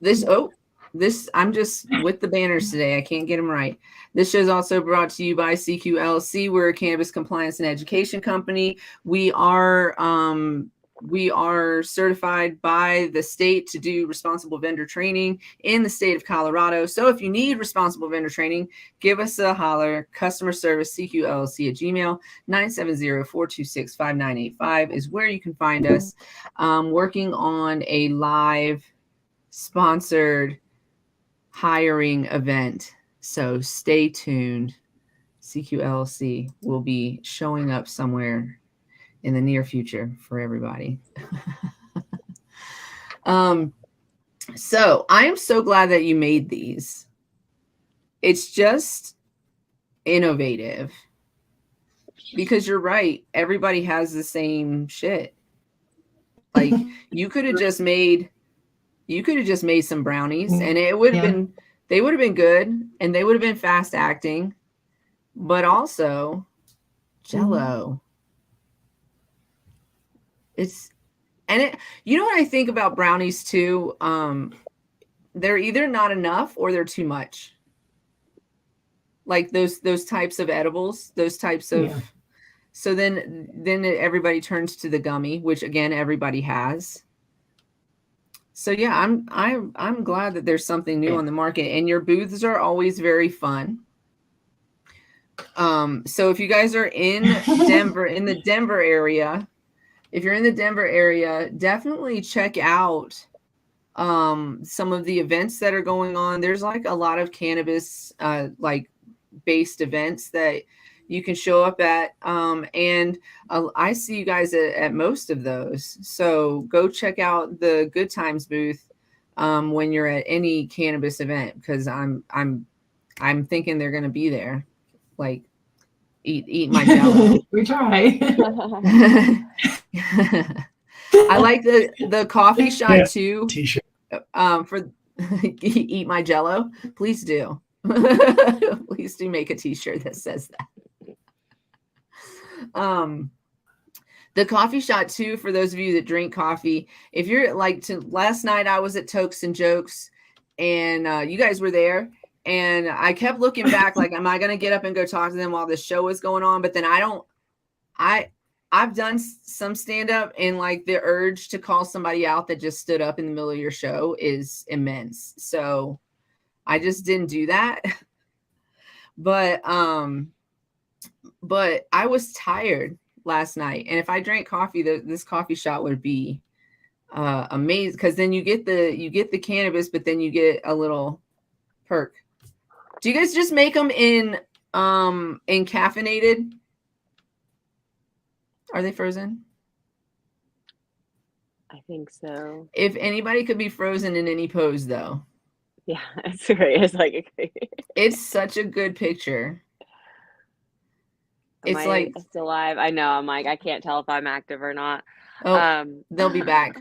This I'm just with the banners today. I can't get them right. This show is also brought to you by CQLC. We're a cannabis compliance and education company. We are We are certified by the state to do responsible vendor training in the state of Colorado. So if you need responsible vendor training, give us a holler. Customer service, cqllc@gmail, 970-426-5985 is where you can find us. Working on a live sponsored hiring event. So stay tuned. CQLC will be showing up somewhere in the near future for everybody. So I am so glad that you made these. It's just innovative, because you're right. Everybody has the same shit. Like you could have just made some brownies and it would have been, they would have been good and they would have been fast acting, but also Jell-O. You know what I think about brownies too? They're either not enough or they're too much. Like those types of edibles, those types of, so then everybody turns to the gummy, which again, everybody has. So yeah, I'm glad that there's something new on the market, and your booths are always very fun. So if you guys are in Denver, in the Denver area, if you're in the Denver area, definitely check out some of the events that are going on. There's like a lot of cannabis like based events that you can show up at. And I see you guys at most of those. So go check out the Güd Tymz booth when you're at any cannabis event, because I'm thinking they're gonna be there. Like eat my Jell-O. We try. I like the coffee shot too. T-shirt. For eat my Jell-O. Please do. Please do make a t-shirt that says that. The coffee shot too, for those of you that drink coffee. If you're like last night I was at Tokes and Jokes and you guys were there. And I kept looking back, like, am I going to get up and go talk to them while the show is going on? But then I've done some stand-up, and like the urge to call somebody out that just stood up in the middle of your show is immense. So I just didn't do that. But I was tired last night. And if I drank coffee, this coffee shot would be amazing. Because then you get the cannabis, but then you get a little perk. Do you guys just make them in caffeinated? Are they frozen? I think so. If anybody could be frozen in any pose, though. Yeah, it's great. It's like it's such a good picture. It's like still alive. I know. I'm like, I can't tell if I'm active or not. Oh, they'll be back.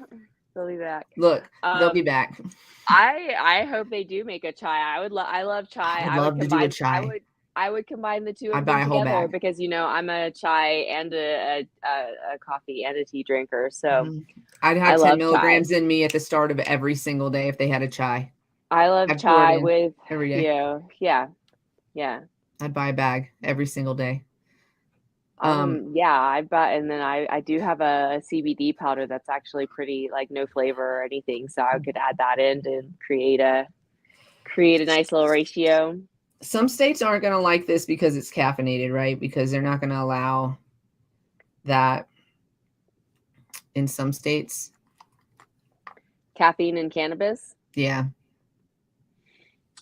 They'll be back. Look, they'll be back. I hope they do make a chai. I love chai. I'd love to do a chai. I would combine the two of I'd them buy a whole together bag. because I'm a chai and a coffee and a tea drinker. So I'd have 10 milligrams in me at the start of every single day if they had a chai. I love chai with every day. Yeah. I'd buy a bag every single day. I've got, and then I do have a CBD powder that's actually pretty, like, no flavor or anything, so I could add that in and create a nice little ratio. Some states aren't going to like this because it's caffeinated, right? Because they're not going to allow that in some states. Caffeine and cannabis? Yeah.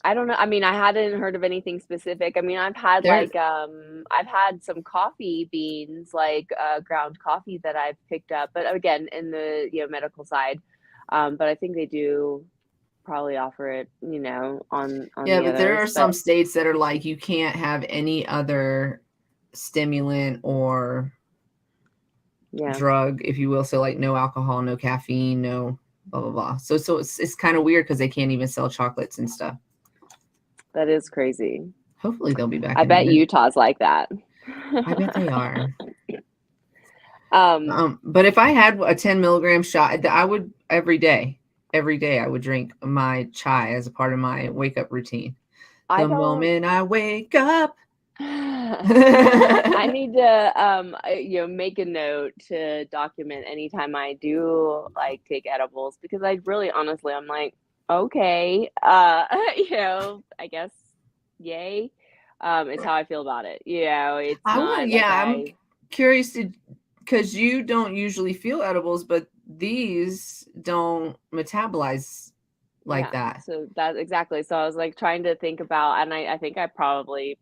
I don't know. I mean, I hadn't heard of anything specific. I mean, I've had I've had some coffee beans, like ground coffee that I've picked up, but again, in the medical side. But I think they do probably offer it, on yeah. But there are others, some states that are like, you can't have any other stimulant or drug, if you will. So like no alcohol, no caffeine, no blah blah blah. So it's kind of weird because they can't even sell chocolates and stuff. That is crazy. Hopefully they'll be back. I bet Utah's like that. I bet they are. But if I had a 10 milligram shot, I would every day I would drink my chai as a part of my wake up routine. The moment I wake up, I need to make a note to document anytime I do like take edibles, because I really honestly I'm like, okay, I guess yay. It's how I feel about it. It's I'm curious because you don't usually feel edibles, but these don't metabolize like that. So that's exactly. So I was like trying to think about, and I think I probably,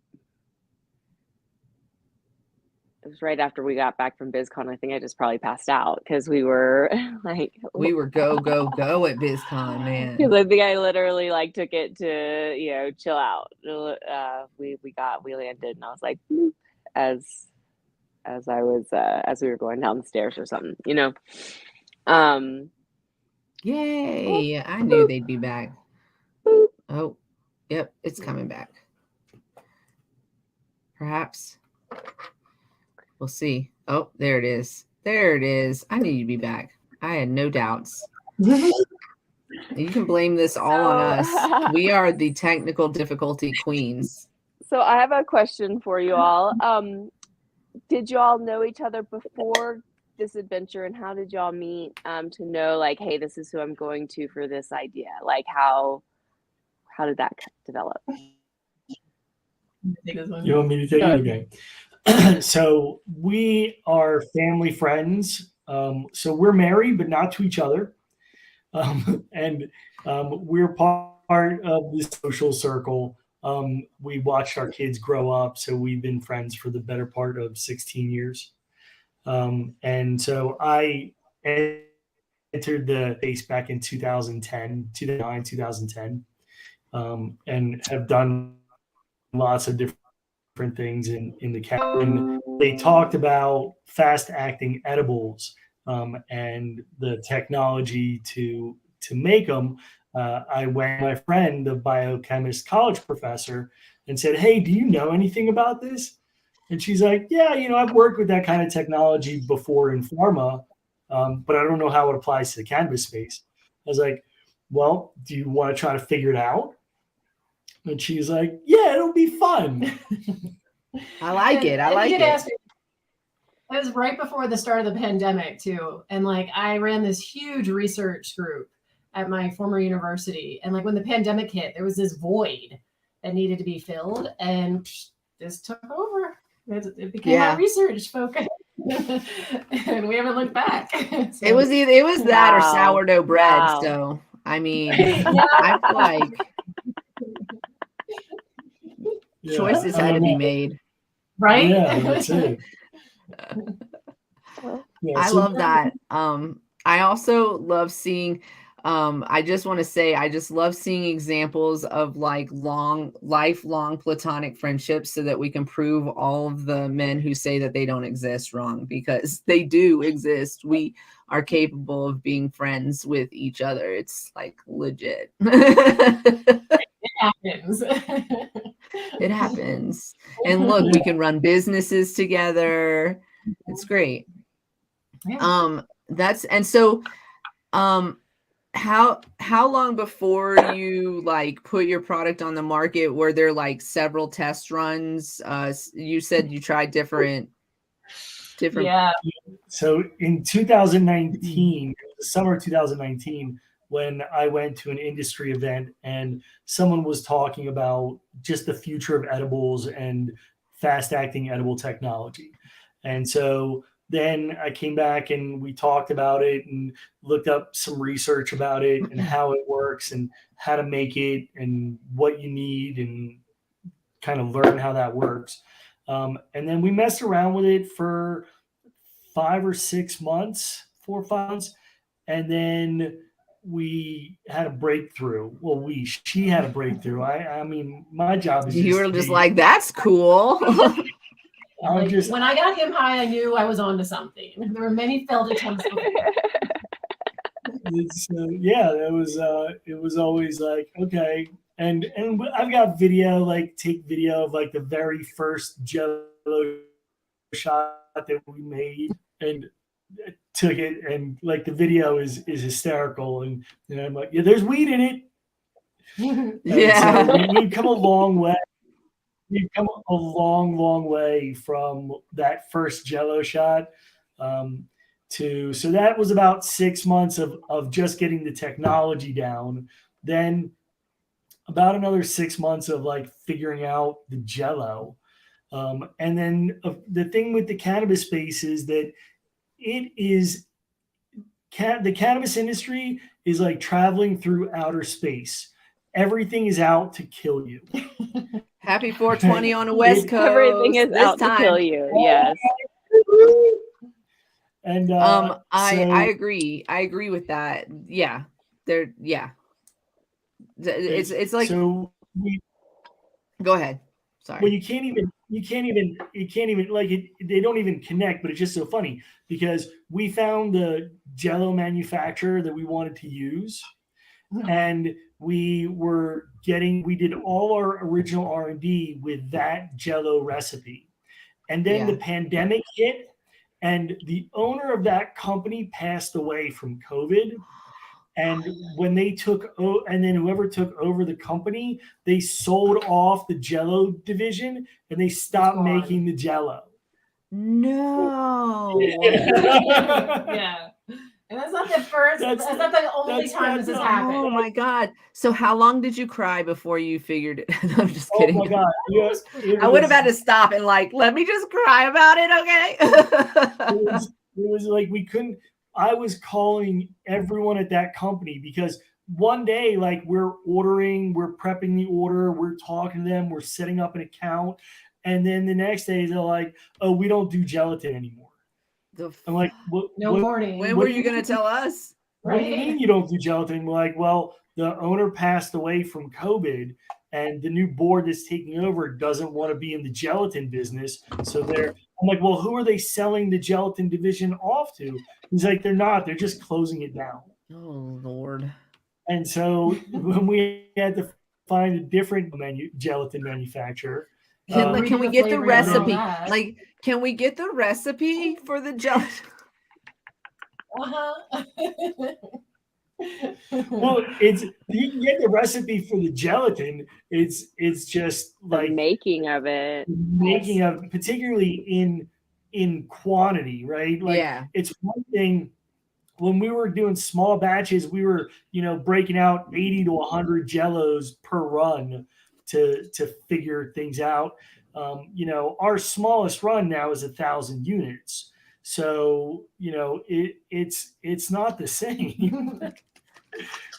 it was right after we got back from BizCon. I think I just probably passed out because we were like, we were go at BizCon, man. Because I think I literally like took it to chill out. We landed, and I was like, as we were going down the stairs or something, Yay! I knew they'd be back. Oh, yep, it's coming back. Perhaps. We'll see. Oh, there it is. There it is. I knew you'd be back. I had no doubts. You can blame this all on us. We are the technical difficulty queens. So I have a question for you all. Did you all know each other before this adventure, and how did y'all meet to know like, hey, this is who I'm going to for this idea? Like how did that develop? You want me to take it? Okay. So we are family friends. So we're married, but not to each other. And we're part of this social circle. We watched our kids grow up. So we've been friends for the better part of 16 years. And so I entered the base back in 2010, 2010, and have done lots of different things in the cabin. They talked about fast acting edibles and the technology to make them. I went to my friend, the biochemist college professor, and said, hey, do you know anything about this? And she's like, yeah, I've worked with that kind of technology before in pharma, but I don't know how it applies to the cannabis space. I was like, well, do you want to try to figure it out? And she's like, yeah, it'll be fun. I like it. It was right before the start of the pandemic too. And like, I ran this huge research group at my former university. And like when the pandemic hit, there was this void that needed to be filled. And this took over. It became our research focus. And we haven't looked back. So, it was that or sourdough bread. Wow. So, I mean, I feel like choices had to be made. Right? Yeah, that's it. I love that. I also love seeing, I just want to say, I just love seeing examples of like lifelong platonic friendships so that we can prove all of the men who say that they don't exist wrong, because they do exist. We are capable of being friends with each other. It's like legit. It happens. It happens. And look, we can run businesses together. It's great. Yeah. How long before you like put your product on the market were there like several test runs? You said you tried different. Yeah. So in 2019, the summer of 2019, when I went to an industry event and someone was talking about just the future of edibles and fast acting edible technology. And so then I came back and we talked about it and looked up some research about it and how it works and how to make it and what you need and kind of learn how that works. And then we messed around with it for 4 or 5 months. And then we had a breakthrough. Well, she had a breakthrough. I mean, my job is you were just like, that's cool. When I got him high, I knew I was onto something. There were many failed attempts. It was always like, okay. And I've got take video of like the very first Jello shot that we made and took it, and like the video is hysterical, and I'm like, yeah, there's weed in it. Yeah. So we've come a long way. we've come a long, long way from that first Jello shot. So that was about 6 months of just getting the technology down. Then about another 6 months of like figuring out the Jello. And then the thing with the cannabis space is that it is the cannabis industry is like traveling through outer space. Everything is out to kill you. Happy 420 on the West Coast. Everything is out to kill you. Yes. And I agree. I agree with that. Yeah. It's like so. Go ahead. Sorry. Well, you can't even like it. They don't even connect, but it's just so funny because we found the Jello manufacturer that we wanted to use, and we did all our original R&D with that Jello recipe, and then the pandemic hit, and the owner of that company passed away from COVID. And when they and then whoever took over the company, they sold off the Jello division and they stopped making the Jello. No. Yeah. And that's not the first, that's not the only time this has happened. Oh my God. So how long did you cry before you figured it? I'm just kidding. Oh my God. Yes, I would have had to stop and like, let me just cry about it, okay? it was like we couldn't. I was calling everyone at that company because one day, like we're prepping the order, we're talking to them, we're setting up an account. And then the next day they're like, oh, we don't do gelatin anymore. I'm like, warning. When were you going to tell us? What do you mean you don't do gelatin? We're like, well, the owner passed away from COVID and the new board that's taking over doesn't want to be in the gelatin business. So I'm like, well, who are they selling the gelatin division off to? He's like, they're not. They're just closing it down. Oh, Lord. And so when we had to find a different gelatin manufacturer. Can we get the recipe? Like, can we get the recipe for the gelatin? Well, you can get the recipe for the gelatin. It's just like the making of it, particularly in quantity, right? Like it's one thing when we were doing small batches, we were breaking out 80 to 100 Jellos per run to figure things out. Our smallest run now is 1,000 units. So it's not the same.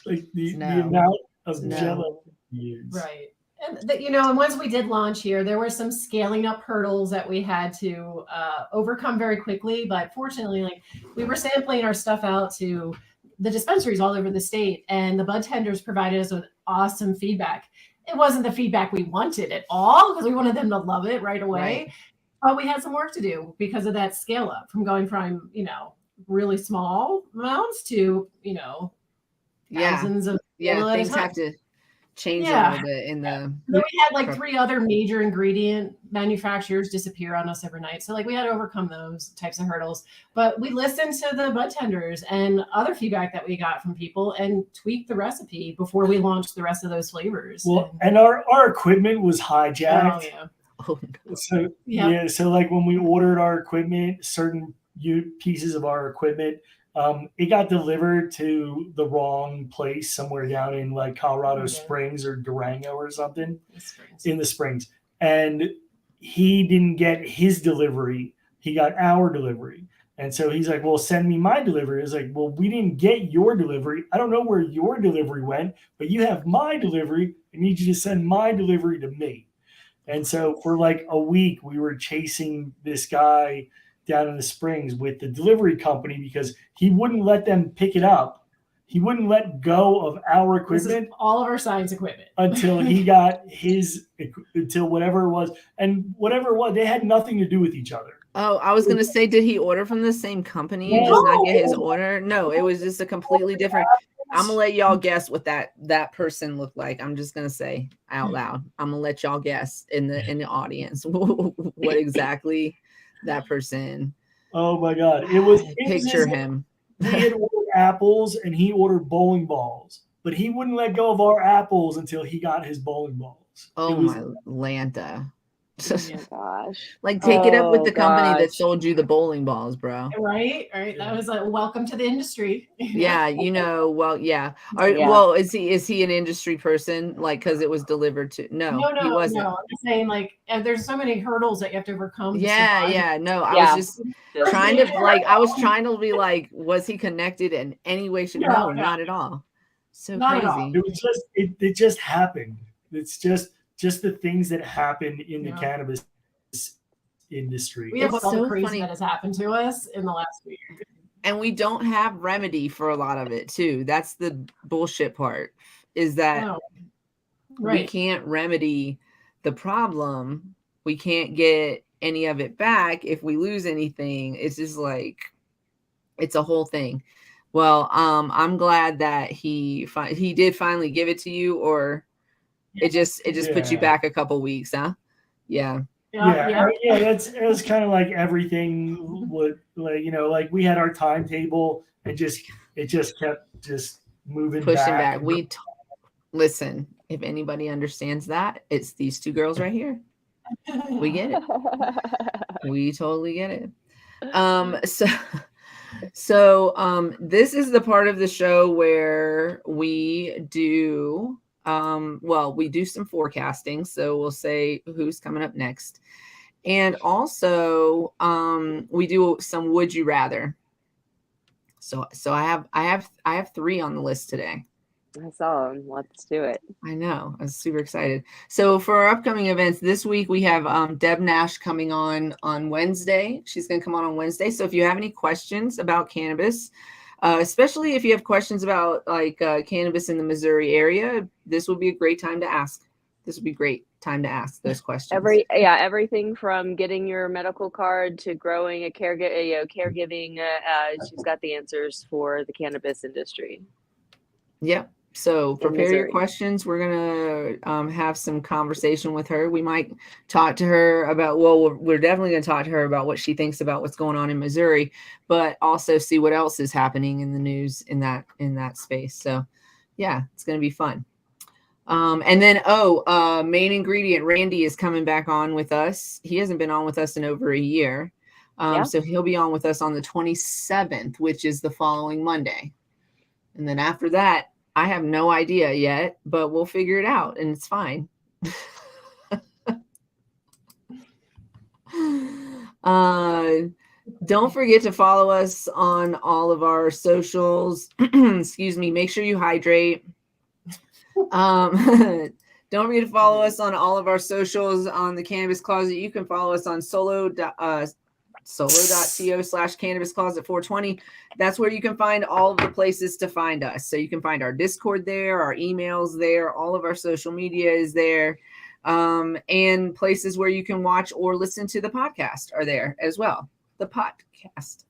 Like the amount of Jello used. Right. And once we did launch here, there were some scaling up hurdles that we had to overcome very quickly. But fortunately, like we were sampling our stuff out to the dispensaries all over the state, and the bud tenders provided us with awesome feedback. It wasn't the feedback we wanted at all because we wanted them to love it right away. Right. But we had some work to do because of that scale up from going from, really small amounts to, thousands of things have to change a little bit in the. Then we had like 3 other major ingredient manufacturers disappear on us overnight. So like we had to overcome those types of hurdles. But we listened to the bud tenders and other feedback that we got from people and tweaked the recipe before we launched the rest of those flavors. Well, and our equipment was hijacked. Oh, yeah. Oh, no. So so like when we ordered our equipment, certain pieces of our equipment, it got delivered to the wrong place somewhere down in like Colorado Springs or Durango or something in the Springs. And he didn't get his delivery. He got our delivery. And so he's like, well, send me my delivery. It's like, well, we didn't get your delivery. I don't know where your delivery went, but you have my delivery. I need you to send my delivery to me. And so for like a week, we were chasing this guy down in the Springs with the delivery company because he wouldn't let them pick it up. He wouldn't let go of our equipment. All of our science equipment. Until he got until whatever it was. And whatever it was, they had nothing to do with each other. Oh, I was going to say, did he order from the same company and just not get his order? No, it was just a completely different. I'm going to let y'all guess what that person looked like. I'm just going to say out loud. I'm going to let y'all guess in the audience what exactly that person. Oh my God. It was picture him. He had ordered apples and he ordered bowling balls, but he wouldn't let go of our apples until he got his bowling balls. Oh my Lanta. Oh my gosh. Like, take it up with Oh, the company that gosh. sold you the bowling balls, bro. Right. That was a welcome to the industry. Yeah, well, yeah. Yeah. Well, is he an industry person? Like, because it was delivered to? No, he wasn't. No. I'm just saying, like, there's so many hurdles that you have to overcome. To Yeah, survive. yeah. No, I Yeah. was just trying to I was trying to be like, was he connected in any way? No, not at all. So Not crazy. at all. It was just it just happened. It's just the things that happen in the cannabis industry. We have It's all so the crazy funny. that has happened to us in the last few years. And we don't have remedy for a lot of it too. That's the bullshit part, is that we can't remedy the problem. We can't get any of it back if we lose anything. It's just like, it's a whole thing. Well, I'm glad that he did finally give it to you, or it just put you back a couple weeks, huh? Yeah. It was kind of like everything would, like, like we had our timetable and it just kept moving, pushing back. Listen, if anybody understands that, it's these two girls right here. We get it. We totally get it. So this is the part of the show where we do we do some forecasting. So we'll say who's coming up next. And also we do some would you rather. So I have 3 on the list today. I saw them. Let's do it. I know. I was super excited. So for our upcoming events this week, we have Deb Nash coming on Wednesday. She's going to come on Wednesday. So if you have any questions about cannabis, especially if you have questions about like cannabis in the Missouri area, this would be a great time to ask. This would be a great time to ask those questions. Everything from getting your medical card to growing a caregiving. She's got the answers for the cannabis industry. Yep. So prepare your questions. We're going to have some conversation with her. We might talk to her about, we're definitely going to talk to her about what she thinks about what's going on in Missouri, but also see what else is happening in the news in that space. So yeah, it's going to be fun. And then, main ingredient, Randy is coming back on with us. He hasn't been on with us in over a year. So he'll be on with us on the 27th, which is the following Monday. And then after that, I have no idea yet, but we'll figure it out and it's fine. Don't forget to follow us on all of our socials. Excuse me. Make sure you hydrate. Don't forget to follow us on all of our socials on the Cannabis Closet. You can follow us on solo.to/Cannabis Closet 420. That's where you can find all of the places to find us. So you can find our Discord there, our emails there, all of our social media is there, and places where you can watch or listen to the podcast are there as well. The podcast.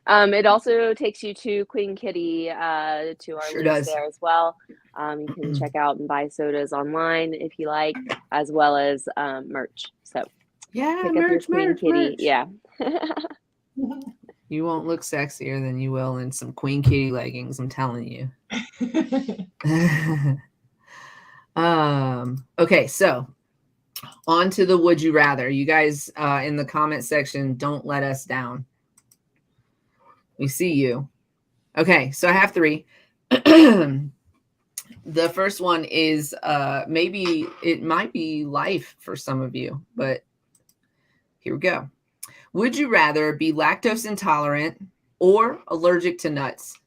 It also takes you to Queen Kitty, to our links there as well. You can check out and buy sodas online if you like, as well as merch. So yeah, pick merch, up your Queen Kitty. Merch. Yeah. You won't look sexier than you will in some Queen Kitty leggings, I'm telling you. Okay, so on to the would you rather. You guys in the comment section, don't let us down. We see you. Okay, so I have 3. The first one is maybe it might be life for some of you, but here we go. Would you rather be lactose intolerant or allergic to nuts?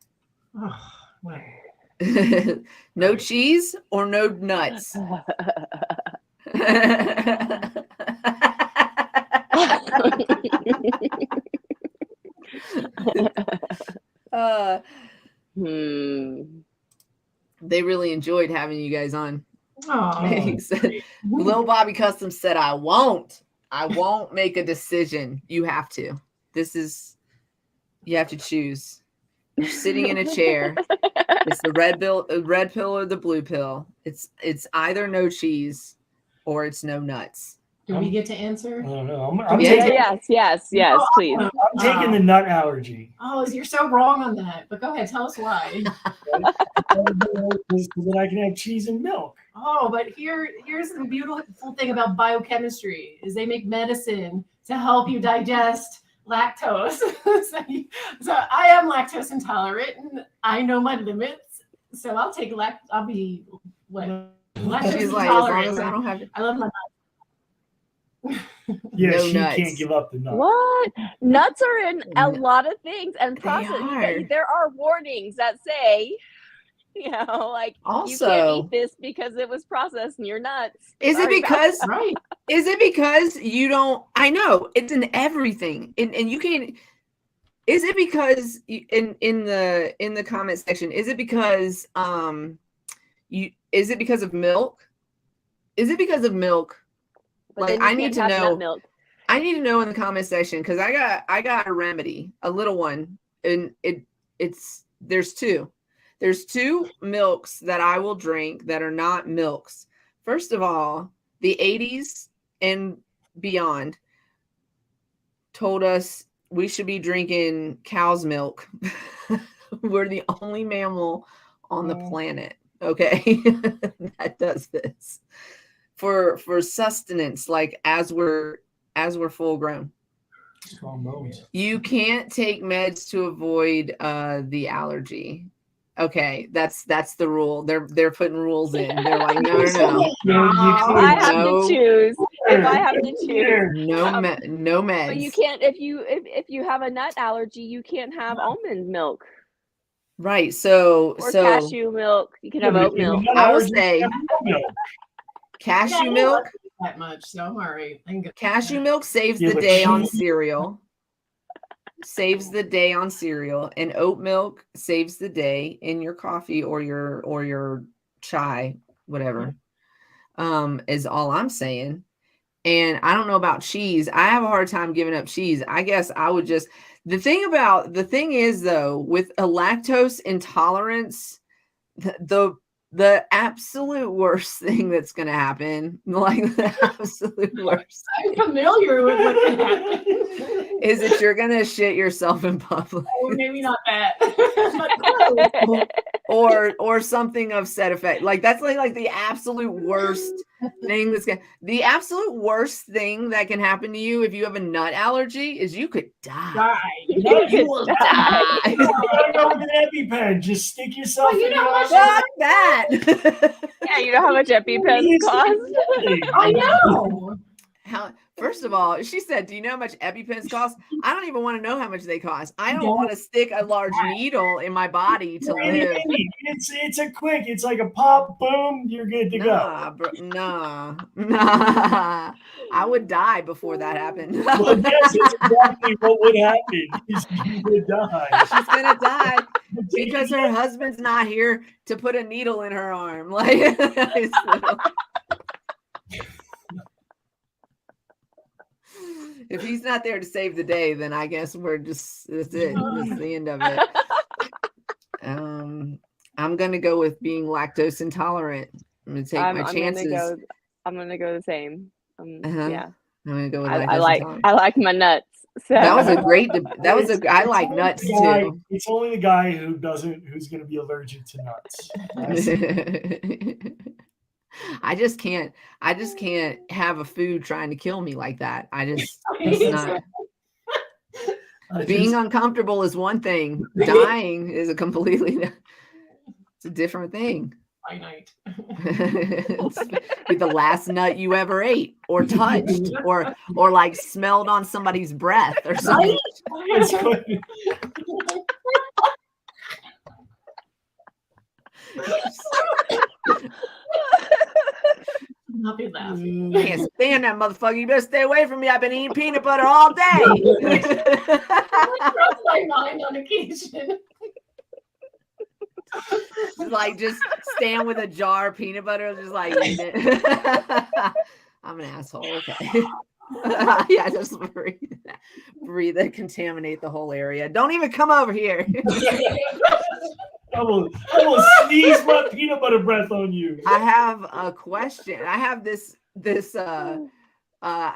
No cheese or no nuts? They really enjoyed having you guys on. Lil Bobby Custom said, I won't make a decision. You have to. You have to choose. You're sitting in a chair. It's the red pill or the blue pill. It's either no cheese or it's no nuts. Do we get to answer? I don't know. I'm Yeah, taking, yes, please. I'm taking the nut allergy. Oh, you're so wrong on that. But go ahead, tell us why. Because then I can have cheese and milk. Oh, but here's the beautiful thing about biochemistry is they make medicine to help you digest lactose. so I am lactose intolerant and I know my limits. So I'll take I'll be what? Lactose She's like, as long intolerant. as I don't have I love my Yeah, No she nuts. can't give up the nut. What? Nuts are in a lot of things and They processed. are. There are warnings that say, you know, like you Also, can't eat this because it was processed and you're nuts. is it Sorry about because that. right. is it because you don't? I know it's in everything, and you can't. Is it because in the comment section? Is it because Is it because of milk? Is it because of milk? But Like then you I need can't to have know. nut milk. I need to know in the comment section because I got a remedy, a little one, and there's two. There's two milks that I will drink that are not milks. First of all, the 80s and beyond told us we should be drinking cow's milk. We're the only mammal on the planet, okay, that does this for sustenance, like as we're full grown. Strong bones. You can't take meds to avoid the allergy. Okay, that's the rule. They're putting rules in. They're like, no. I have to choose. If I have to choose, No meds. but you can't. If you have a nut allergy, you can't have almond milk Right. So or cashew milk. You can have oat milk. I will say cashew milk. That much, so I'm all right. I can go. Cashew milk saves Yeah, the but day on cheese- cereal. Saves the day on cereal, and oat milk saves the day in your coffee or your chai, whatever. Is all I'm saying. And I don't know about cheese. I have a hard time giving up cheese. I guess I would just the thing is though, with a lactose intolerance, the absolute worst thing that's going to happen, like the absolute worst, I'm familiar with what can happen. is that you're going to shit yourself in public. Or maybe not that. But close. or something of said effect. Like that's like the absolute worst thing the absolute worst thing that can happen to you if you have a nut allergy is you could die. Die. You will die. You gotta go with an EpiPen. Just stick yourself Well, you in know the what? Fuck that. Yeah, you know how much EpiPens cost? I know. First of all, she said, do you know how much EpiPens cost? I don't even want to know how much they cost. I don't want to stick a large needle in my body to live. It's a quick. It's like a pop, boom. You're good to go. Nah. I would die before that happened. Well, yes, it's exactly what would happen. You would die. She's gonna die because her husband's not here to put a needle in her arm. Like, if he's not there to save the day, then I guess that's it. That's the end of it. I'm gonna go with being lactose intolerant. I'm gonna take my chances. I'm gonna go the same. Yeah. I'm gonna go with I like my nuts. So. That was a great. I like nuts too. It's only the guy who's going to be allergic to nuts. I just can't have a food trying to kill me like that. It's not. Being uncomfortable is one thing. Dying is it's a different thing. By night. Be the last nut you ever ate or touched or like smelled on somebody's breath or something. Not be laughing. I can't stand that motherfucker. You better stay away from me. I've been eating peanut butter all day. I cross my mind on occasion. Like just stand with a jar of peanut butter, just like eating it. I'm an asshole. Okay. Yeah, just breathe it, contaminate the whole area. Don't even come over here. I will sneeze my peanut butter breath on you. I have a question. I have this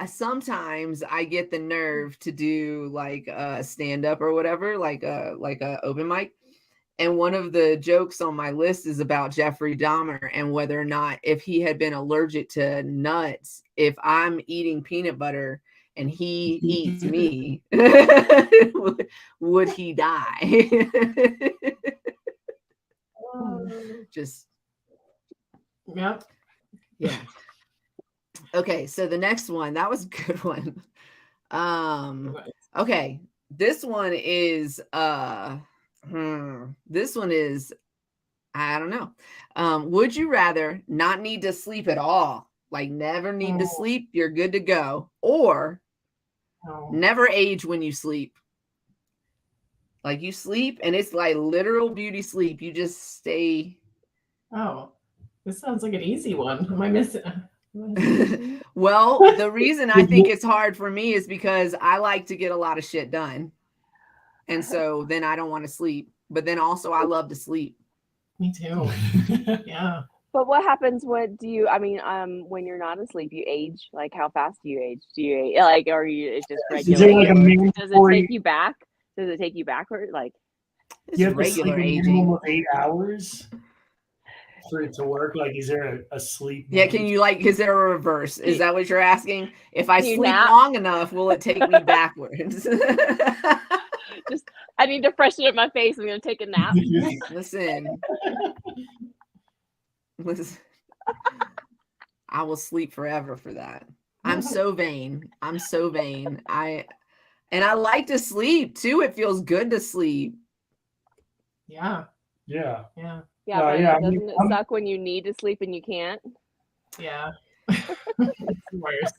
sometimes I get the nerve to do like a stand up or whatever, like a open mic. And one of the jokes on my list is about Jeffrey Dahmer and whether or not, if he had been allergic to nuts, if I'm eating peanut butter and he eats me, would he die? Just, yep. Yeah. Okay, so the next one, that was a good one. Okay, this one is this one is, I don't know. Would you rather not need to sleep at all, like never need to sleep, you're good to go, or never age when you sleep? Like you sleep and it's like literal beauty sleep. You just stay. Oh, this sounds like an easy one. Am I missing? Well, the reason I think it's hard for me is because I like to get a lot of shit done. And so then I don't want to sleep. But then also I love to sleep. Me too. Yeah. But what happens when when you're not asleep, you age? Like how fast do you age? Do you age, like, or it's just regular? Does it take you back? Does it take you backward? Like you have to sleep a minimum of 8 hours for it to work. Like, is there a sleep? Yeah, can you is there a reverse? Is that what you're asking? If I sleep long enough, will it take me backwards? Just, I need to freshen up my face. I'm gonna take a nap. Listen. I will sleep forever for that. I'm so vain. I like to sleep too. It feels good to sleep. Yeah. Yeah. Yeah. Yeah, but doesn't it suck when you need to sleep and you can't? Yeah. It's the worst.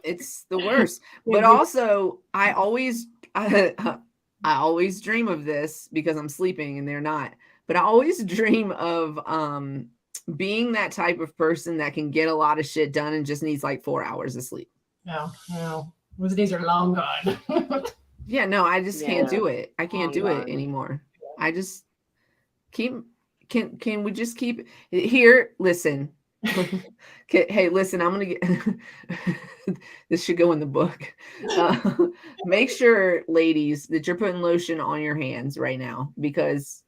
It's the worst. But also, I always dream of this because I'm sleeping and they're not. But I always dream of being that type of person that can get a lot of shit done and just needs like 4 hours of sleep. No. Those days are long gone. Yeah, no, I just can't do it. I can't do it anymore. I just can we just keep here? Listen. Hey, listen, I'm gonna get this should go in the book. Make sure, ladies, that you're putting lotion on your hands right now, because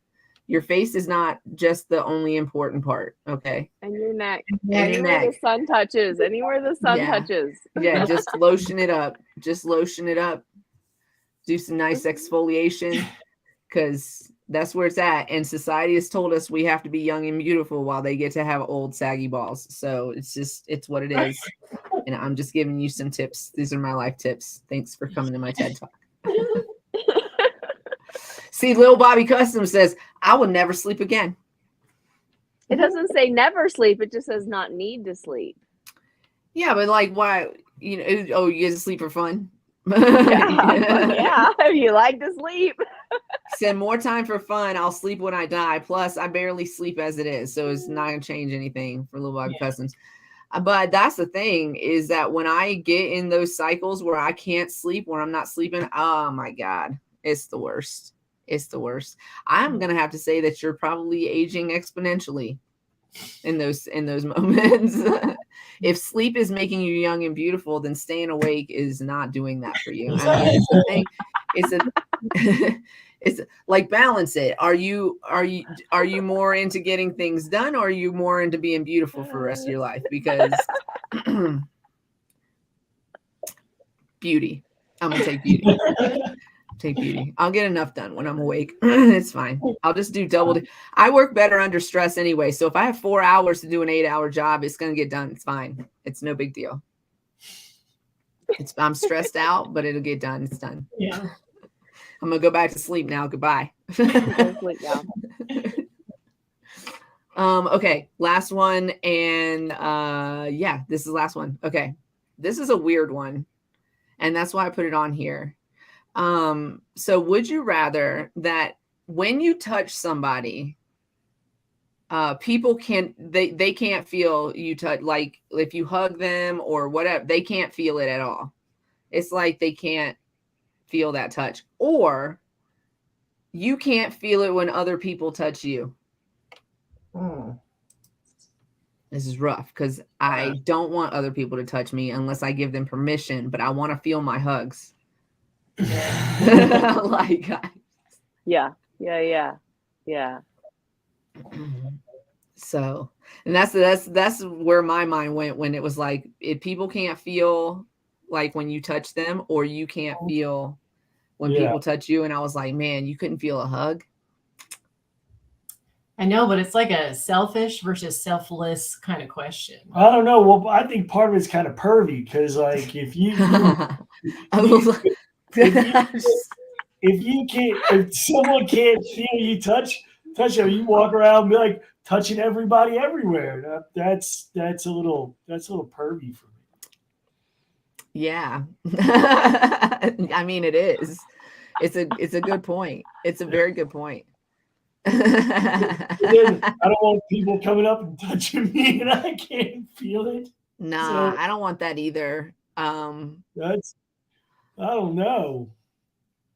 your face is not just the only important part. Okay. And your neck. Anywhere the sun touches. Anywhere the sun touches. Yeah, just lotion it up. Just lotion it up. Do some nice exfoliation, because that's where it's at. And society has told us we have to be young and beautiful while they get to have old saggy balls. So it's what it is. And I'm just giving you some tips. These are my life tips. Thanks for coming to my TED Talk. See, Little Bobby Custom says, I will never sleep again. It doesn't say never sleep. It just says not need to sleep. Yeah, but like, why? You get to sleep for fun? Yeah, you like to sleep. Said more time for fun. I'll sleep when I die. Plus, I barely sleep as it is, so it's not gonna change anything for Little Bobby Customs. But that's the thing, is that when I get in those cycles where I can't sleep, where I'm not sleeping, oh my God, it's the worst. It's the worst. I'm gonna have to say that you're probably aging exponentially in those moments. If sleep is making you young and beautiful, then staying awake is not doing that for you. I mean, it's the thing. It's like, balance it. Are you more into getting things done, or are you more into being beautiful for the rest of your life? Because beauty. I'm gonna take beauty. Take beauty. I'll get enough done when I'm awake. It's fine. I'll just do double. I work better under stress anyway. So if I have 4 hours to do an 8-hour job, it's gonna get done. It's fine. It's no big deal. I'm stressed out, but it'll get done. It's done. Yeah. I'm gonna go back to sleep now. Goodbye. Sleep now. Okay, last one, and this is the last one. Okay, this is a weird one, and that's why I put it on here. So would you rather that when you touch somebody, people they can't feel you touch, like if you hug them or whatever, they can't feel it at all. It's like they can't feel that touch, or you can't feel it when other people touch you. This is rough because I don't want other people to touch me unless I give them permission, but I want to feel my hugs. Like, Yeah. So, and that's where my mind went when it was like, if people can't feel like when you touch them, or you can't feel when people touch you. And I was like, man, you couldn't feel a hug. I know, but it's like a selfish versus selfless kind of question. I don't know. Well, I think part of it's kind of pervy because, like, if someone can't feel you touch them, you walk around and be like touching everybody everywhere. That's a little pervy for me. Yeah. I mean, it is. It's a good point. It's a very good point. I don't want people coming up and touching me and I can't feel it. Nah, so, I don't want that either. I don't know.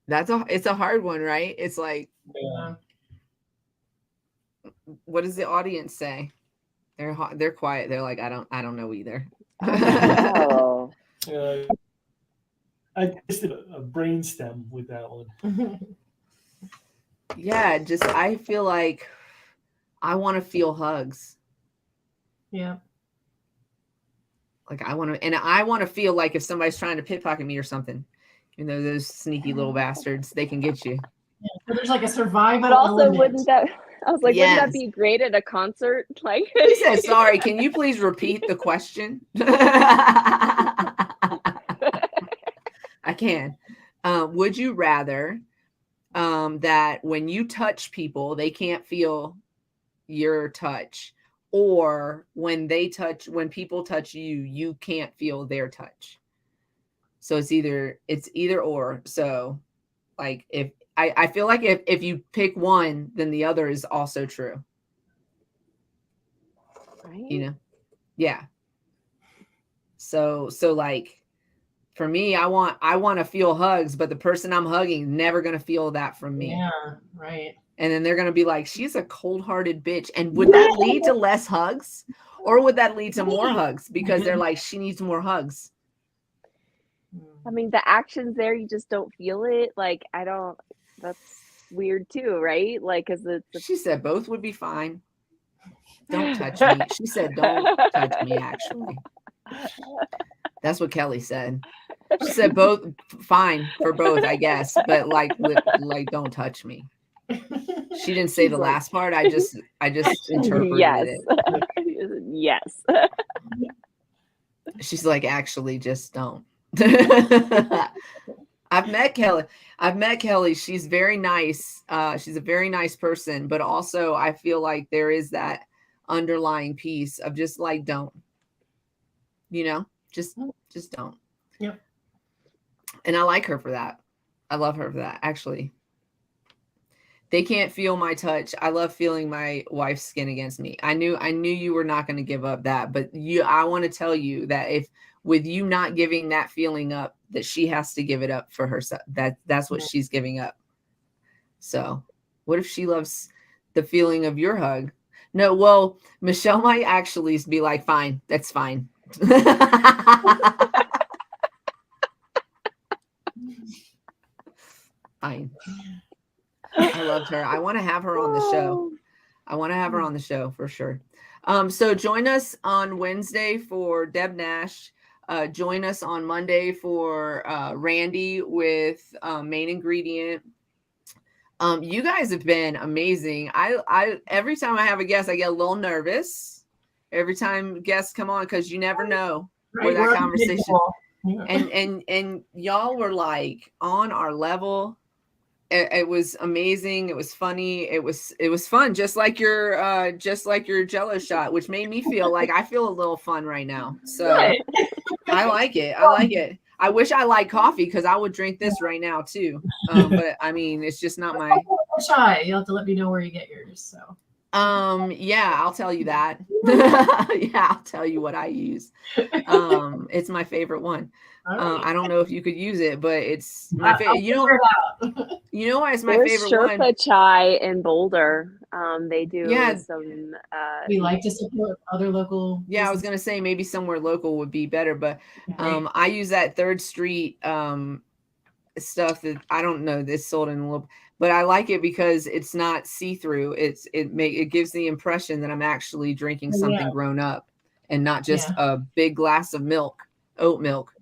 It's a hard one, right? It's like, what does the audience say? They're quiet. They're like, I don't know either. Oh. I just did a brainstem with that one. Yeah, just I feel like I want to feel hugs. Yeah. Like I want to feel like if somebody's trying to pickpocket me or something, you know, those sneaky little bastards, they can get you. Yeah, so there's like a survival. But also, element. wouldn't that be great at a concert? Like, he said, sorry, can you please repeat the question? I can. Would you rather that when you touch people, they can't feel your touch, or when people touch you, you can't feel their touch? So it's either or. So like if I feel like if you pick one, then the other is also true. Right. You know? Yeah. So like for me, I want to feel hugs, but the person I'm hugging is never going to feel that from me. Yeah, right. And then they're going to be like, she's a cold-hearted bitch. And would that lead to less hugs, or would that lead to more hugs because they're like, she needs more hugs? I mean, the action's there, you just don't feel it. Like, that's weird too, right? Like, cause she said both would be fine. Don't touch me. She said, don't touch me, actually. That's what Kelly said. She said both, fine for both, I guess, but like don't touch me. She didn't say the last part. I just interpreted it. Yes. She's like, actually, just don't. I've met Kelly. She's very nice. She's a very nice person, but also I feel like there is that underlying piece of just like, don't, you know, just don't. Yeah. And I like her for that. I love her for that. Actually, they can't feel my touch. I love feeling my wife's skin against me. I knew you were not going to give up that, but I want to tell you that if with you not giving that feeling up, that she has to give it up for herself. That's what she's giving up. So what if she loves the feeling of your hug? No, well, Michelle might actually be like, fine, that's fine. Fine. I loved her. I want to have her on the show. I want to have her on the show for sure. So join us on Wednesday for Deb Nash. Join us on Monday for Randy with Main Ingredient. You guys have been amazing. I every time I have a guest, I get a little nervous. Every time guests come on, because you never know where that conversation. And y'all were like on our level. It was amazing. It was funny. It was fun. Just like your Jello shot, which made me feel like I feel a little fun right now. So I like it. I wish I liked coffee because I would drink this right now too. But I mean, it's just not my. Shy. You'll have to let me know where you get yours. So. Yeah, I'll tell you that. Yeah, I'll tell you what I use. It's my favorite one. I don't know if you could use it, but it's my favorite. You know why it's my favorite one? Sherpa chai in Boulder. They do some. We like to support other local. Yeah, I was gonna say maybe somewhere local would be better, but I use that 3rd Street stuff that I don't know. This sold in a little, but I like it because it's not see-through. It gives the impression that I'm actually drinking something grown up and not just a big glass of milk, oat milk.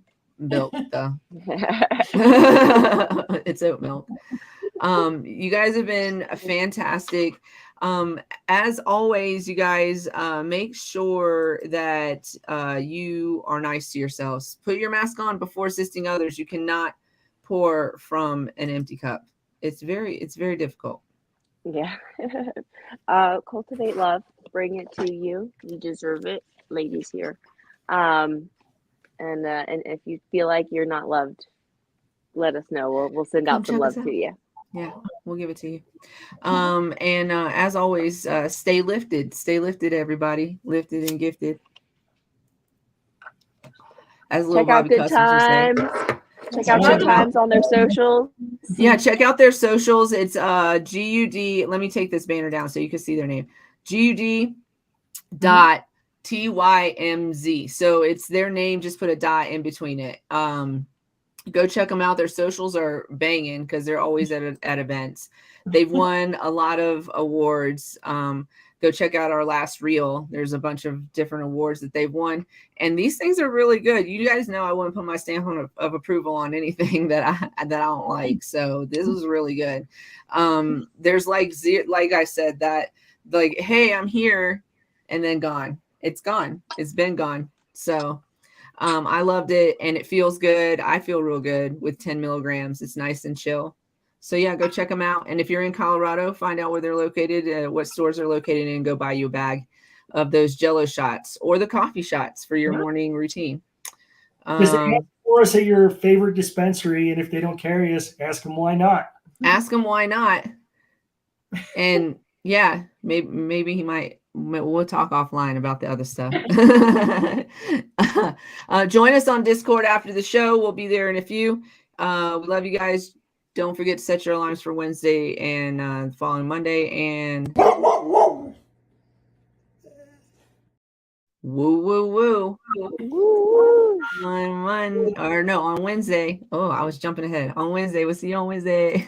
It's oat milk. You guys have been fantastic. As always, you guys make sure that you are nice to yourselves. Put your mask on before assisting others. You cannot pour from an empty cup. It's very difficult. Yeah. Cultivate love. Bring it to you. You deserve it, ladies here. And if you feel like you're not loved, let us know. We'll send out some love to you. Yeah, we'll give it to you. And as always, stay lifted. Stay lifted, everybody. Lifted and gifted. As little Check out Bobby Güd Customs would say. Tymz. Check out Güd Tymz on their socials. Yeah, check out their socials. It's GUD. Let me take this banner down so you can see their name. GUD.TYMZ. So it's their name. Just put a dot in between it. Go check them out. Their socials are banging because they're always at events. They've won a lot of awards. Go check out our last reel. There's a bunch of different awards that they've won. And these things are really good. You guys know I wouldn't put my stamp of approval on anything that I don't like. So this is really good. There's like I said, that like, hey, I'm here, and then gone. It's gone. It's been gone. So I loved it, and it feels good. I feel real good with 10 milligrams. It's nice and chill. So yeah, go check them out. And if you're in Colorado, find out where they're located, what stores they're located in, and go buy you a bag of those Jello shots or the coffee shots for your morning routine. Just ask for us at your favorite dispensary, and if they don't carry us, ask them why not. Ask them why not. And yeah, maybe he might. We'll talk offline about the other stuff. Join us on Discord after the show. We'll be there in a few. We love you guys. Don't forget to set your alarms for Wednesday and following Monday. And woo, woo, woo. On Wednesday. Oh, I was jumping ahead. On Wednesday. We'll see you on Wednesday.